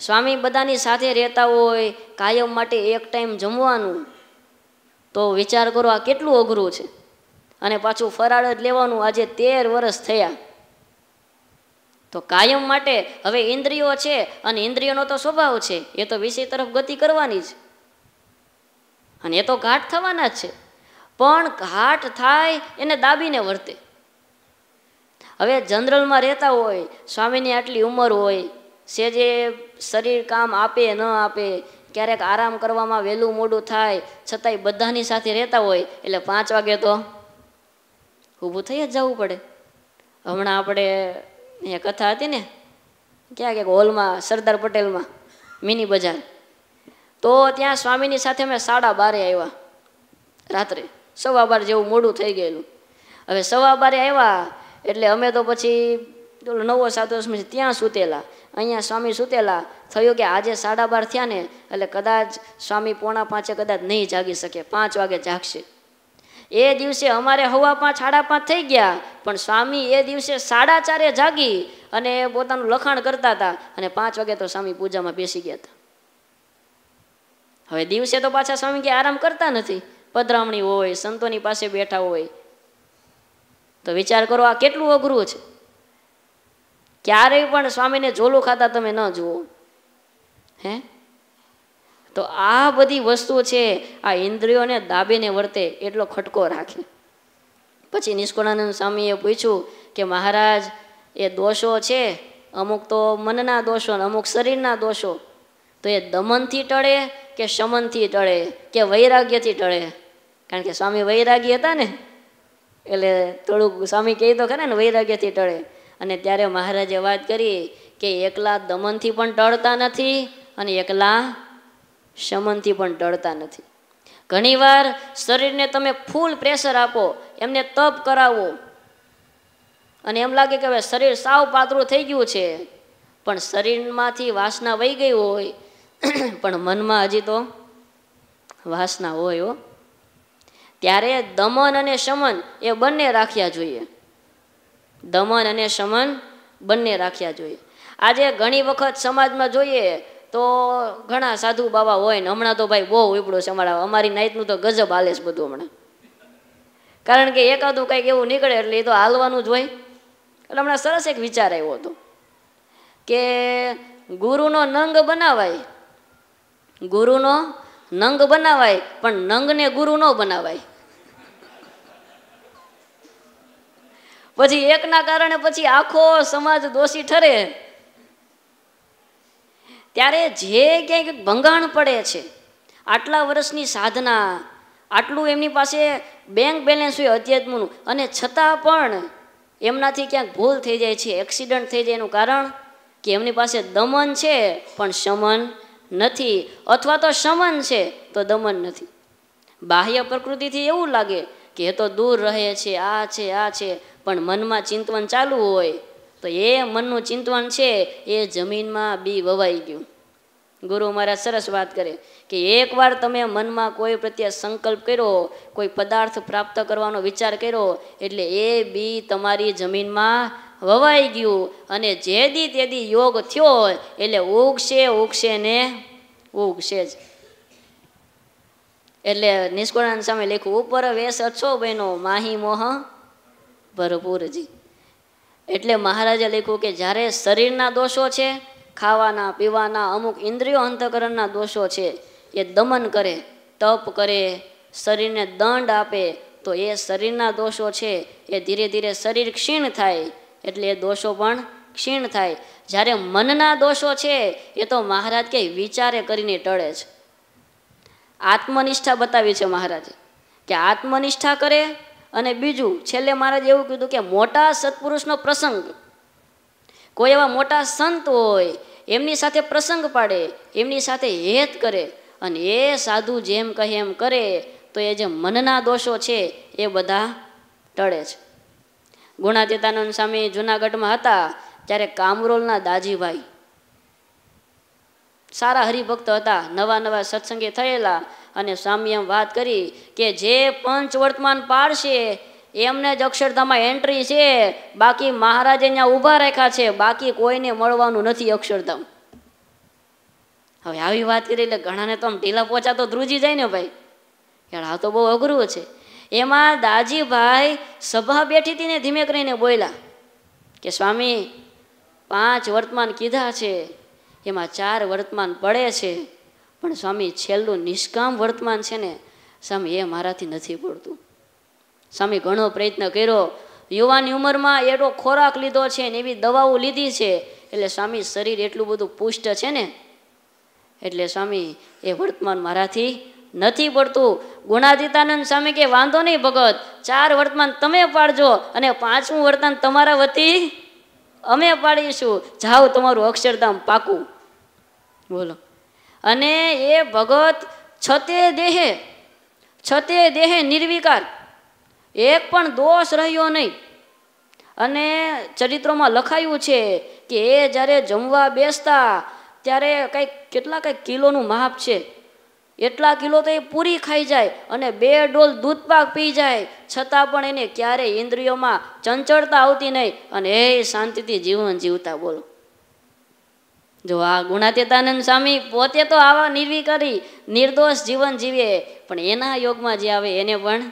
સ્વામી બધાની સાથે રહેતા હોય, કાયમ માટે એક ટાઈમ જમવાનું, તો વિચાર કરો આ કેટલું અઘરું છે. અને પાછું ફરાળ જ લેવાનું. આજે 13 વર્ષ થયા. તો કાયમ માટે હવે ઇન્દ્રિયો છે, અને ઇન્દ્રિયોનો તો સ્વભાવ છે, એ તો વિષય તરફ ગતિ કરવાની જ, અને એ તો ઘાટ થવાના જ છે. પણ ઘાટ થાય એને દાબીને વર્તે. હવે જનરલમાં રહેતા હોય, સ્વામીની આટલી ઉંમર હોય, સેજે શરીર કામ આપે ન આપે, ક્યારેક આરામ કરવામાં વહેલું મોડું થાય, છતાંય બધાની સાથે રહેતા હોય, એટલે 5 વાગે તો ઊભું થઈ જ જવું પડે. હમણાં આપણે એ કથા હતી ને, ક્યાં હોલમાં, સરદાર પટેલમાં મિની બજાર, તો ત્યાં સ્વામીની સાથે અમે 12:30 આવ્યા રાત્રે. 12:15 જેવું મોડું થઈ ગયેલું. હવે 12:15 આવ્યા એટલે અમે તો પછી 9-7 ત્યાં સૂતેલા, અહીંયા સ્વામી સૂતેલા. થયું કે આજે 12:30 થયા ને એટલે કદાચ સ્વામી 4:45 કદાચ નહીં જાગી શકે, 5 વાગે જાગશે. એ દિવસે અમારે 5:15 5:30 થઈ ગયા, પણ સ્વામી એ દિવસે 4:30 જાગી અને પોતાનું લખાણ કરતા હતા, અને 5 વાગે તો સ્વામી પૂજામાં બેસી ગયા હતા. હવે દિવસે તો પાછા સ્વામી કે આરામ કરતા નથી, પધરામણી હોય, સંતોની પાસે બેઠા હોય. તો વિચાર કરો આ કેટલું અઘરું છે. ક્યારેય પણ સ્વામીને ઝોલું ખાતા તમે ન જુઓ. હે, તો આ બધી વસ્તુ છે, આ ઇન્દ્રિયોને દાબીને વર્તે એટલો ખટકો રાખે. પછી નિષ્કુળાનંદ સ્વામીએ પૂછ્યું કે મહારાજ, એ દોષો છે, અમુક તો મનના દોષો, અમુક શરીરના દોષો, તો એ દમનથી ટળે કે શમનથી ટળે કે વૈરાગ્યથી ટળે? કારણ કે સ્વામી વૈરાગી હતા ને, એટલે થોડુંક સ્વામી કહી તો ખરા ને વૈરાગ્યથી ટળે. અને ત્યારે મહારાજે વાત કરી કે એકલા દમનથી પણ ટળતા નથી અને એકલા શમનથી પણ ટળતા નથી. ઘણીવાર શરીરને તમે ફૂલ પ્રેશર આપો, એમને તપ કરાવો, અને એમ લાગે કે હવે શરીર સાવ પાતળું થઈ ગયું છે, પણ શરીરમાંથી વાસના વહી ગઈ હોય, પણ મનમાં હજી તો વાસના હોય હો. ત્યારે દમન અને શમન એ બંને રાખ્યા જોઈએ. દમન અને શમન બંને રાખ્યા જોઈએ. આજે ઘણી વખત સમાજમાં જોઈએ તો ઘણા સાધુ બાબા હોય ને, હમણાં તો ભાઈ બહુ ઉપડો છે અમારી નાઈટનું તો ગજબ હાલે છે બધું હમણાં. કારણ કે એકાદું કંઈક એવું નીકળે એટલે એ તો હાલવાનું જ હોય. એટલે હમણાં સરસ એક વિચાર આવ્યો હતો કે ગુરુનો નંગ બનાવાય, ગુરુનો નંગ બનાવાય, પણ નંગને ગુરુ ન બનાવાય. પછી એકના કારણે પછી આખો સમાજ દોષી ઠરે. ત્યારે જે ક્યાંક ભંગાણ પડે છે, આટલા વર્ષની સાધના, આટલું એમની પાસે બેંક બેલેન્સ હોય અધ્યાત્મનું, અને છતાં પણ એમનાથી ક્યાંક ભૂલ થઈ જાય છે, એક્સિડન્ટ થઈ જાય, એનું કારણ કે એમની પાસે દમન છે પણ શમન નથી, અથવા તો શમન છે તો દમન નથી. બાહ્ય પ્રકૃતિથી એવું લાગે કે એ તો દૂર રહે છે, આ છે આ છે, પણ મનમાં ચિંતવન ચાલુ હોય તો એ મનનું ચિંતવન છે એ જમીનમાં બી વવાઈ ગયું. ગુરુ મહારાજ સરસ વાત કરે કે એકવાર તમે મનમાં કોઈ પ્રત્યે સંકલ્પ કર્યો, કોઈ પદાર્થ પ્રાપ્ત કરવાનો વિચાર કર્યો, એટલે એ બી તમારી જમીનમાં વવાઈ ગયું, અને જે દી તે દી યોગ થયો એટલે ઉગશે ઉગશે ને ઉગશે જ. એટલે નિષ્કુળાનંદ સામે લખ્યું, ઉપર વેશ અચ્છો બહેનો માહી મોહ ભરપૂરજી. એટલે મહારાજે લખ્યું કે જ્યારે શરીરના દોષો છે, ખાવાના પીવાના, અમુક ઇન્દ્રિયો અંતકરણના દોષો છે, એ દમન કરે, તપ કરે, શરીરને દંડ આપે, તો એ શરીરના દોષો છે એ ધીરે ધીરે શરીર ક્ષીણ થાય, એટલે એ દોષો પણ ક્ષીણ થાય. જ્યારે મનના દોષો છે એ તો મહારાજ કે વિચારે કરીને ટળે છે. આત્મનિષ્ઠા બતાવી છે મહારાજે કે આત્મનિષ્ઠા કરે અને બીજું છેલ્લે મહારાજ એવું કીધું કે મોટા સત્પુરુષનો પ્રસંગ, કોઈ એવા મોટા સંત હોય એમની સાથે પ્રસંગ પાડે, એમની સાથે હેત કરે, અને એ સાધુ જેમ કહે એમ કરે તો એ જે મનના દોષો છે એ બધા ટળે છે. ગુણાતીતાનંદ સ્વામી જુનાગઢમાં હતા ત્યારે કામરોલના દાજીભાઈ સારા હરિભક્ત હતા, નવા નવા સત્સંગી થયેલા, અને સ્વામી એમ વાત કરી કે જે પંચ વર્તમાન પાડશે એમને જ અક્ષરધામમાં એન્ટ્રી છે, બાકી મહારાજે અહીંયા ઊભા રાખ્યા છે, બાકી કોઈને મળવાનું નથી અક્ષરધામ. હવે આવી વાત કરી એટલે ઘણાને તો આમ ઢીલા પોચા તો ધ્રુજી જાય ને ભાઈ, યાર આ તો બહુ અઘરું છે. એમાં દાજીભાઈ સભા બેઠી હતી ને ધીમે કરીને બોલ્યા કે સ્વામી 5 વર્તમાન કીધા છે, એમાં 4 વર્તમાન પડે છે, પણ સ્વામી છેલ્લું નિષ્કામ વર્તમાન છે ને સ્વામી એ મારાથી નથી પડતું. સ્વામી ઘણો પ્રયત્ન કર્યો, યુવાની ઉંમરમાં એટલો ખોરાક લીધો છે ને એવી દવાઓ લીધી છે, એટલે સ્વામી શરીર એટલું બધું પુષ્ટ છે ને એટલે સ્વામી એ વર્તમાન મારાથી નથી પડતું. ગુણાતીતાનંદ સ્વામી કે વાંધો નહીં ભગત, 4 વર્તમાન તમે પાડજો અને 5મું વર્તમાન તમારા વતી અમે પાડીશું, જાઓ તમારું અક્ષરધામ પાકું. બોલો. અને એ ભગત છતે દેહે નિર્વિકાર, એક પણ દોષ રહ્યો નહીં. અને ચરિત્રોમાં લખાયું છે કે એ જ્યારે જમવા બેસતા ત્યારે કંઈક કિલોનું માપ છે, એટલા કિલો તો એ પૂરી ખાઈ જાય અને 2 ડોલ દૂધપાક પી જાય, છતાં પણ એને ક્યારેય ઇન્દ્રિયોમાં ચંચળતા આવતી નહીં અને એ શાંતિથી જીવન જીવતા. બોલો. જો આ ગુણાતીતાનંદ સ્વામી પોતે તો આવા નિર્વિકારી નિર્દોષ જીવન જીવે, પણ એના યોગમાં જે આવે એને પણ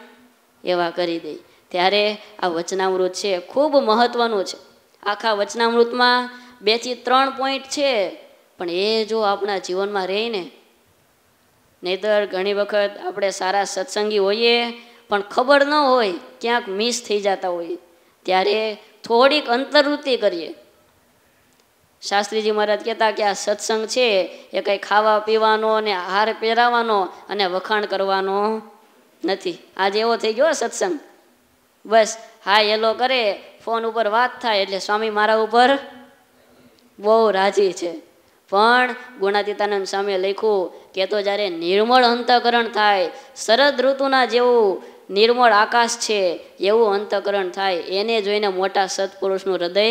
એવા કરી દે. ત્યારે આ વચનામૃત છે ખૂબ મહત્વનું છે. આખા વચનામૃતમાં 2 થી 3 પોઈન્ટ છે, પણ એ જો આપણા જીવનમાં રહે ને, નહીતર ઘણી વખત આપણે સારા સત્સંગી હોઈએ પણ ખબર ન હોય, ક્યાંક મિસ થઈ જતા હોઈએ, ત્યારે થોડીક અંતર્વૃત્તિ કરીએ. શાસ્ત્રીજી મહારાજ કહેતા કે આ સત્સંગ છે એ કંઈ ખાવા પીવાનો ને હાર પહેરાવાનો અને વખાણ કરવાનો નથી. આજે એવો થઈ ગયો સત્સંગ, બસ હા હેલો કરે, ફોન ઉપર વાત થાય એટલે સ્વામી મારા ઉપર બહુ રાજી છે. પણ ગુણાતીતાનંદ સ્વામીએ લખ્યું કે તો જ્યારે નિર્મળ અંતઃકરણ થાય, શરદ ઋતુના જેવું નિર્મળ આકાશ છે એવું અંતઃકરણ થાય, એને જોઈને મોટા સત્પુરુષનું હૃદય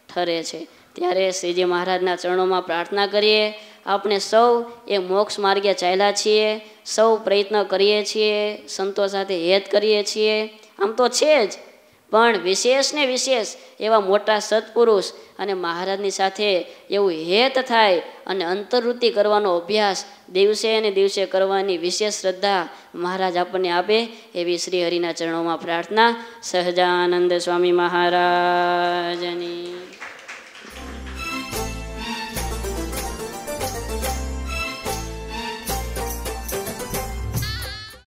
ઠરે છે. ત્યારે શ્રીજી મહારાજના ચરણોમાં પ્રાર્થના કરીએ. આપણે સૌ એ મોક્ષ માર્ગે ચાલ્યા છીએ, સૌ પ્રયત્ન કરીએ છીએ, સંતો સાથે હેત કરીએ છીએ, આમ તો છે જ, પણ વિશેષ ને વિશેષ એવા મોટા સત્પુરુષ અને મહારાજની સાથે એવું હેત થાય અને અંતર્વૃત્તિ કરવાનો અભ્યાસ દિવસે ને દિવસે કરવાની વિશેષ શ્રદ્ધા મહારાજ આપણને આપે એવી શ્રી હરિના ચરણોમાં પ્રાર્થના. સહજાનંદ સ્વામી મહારાજની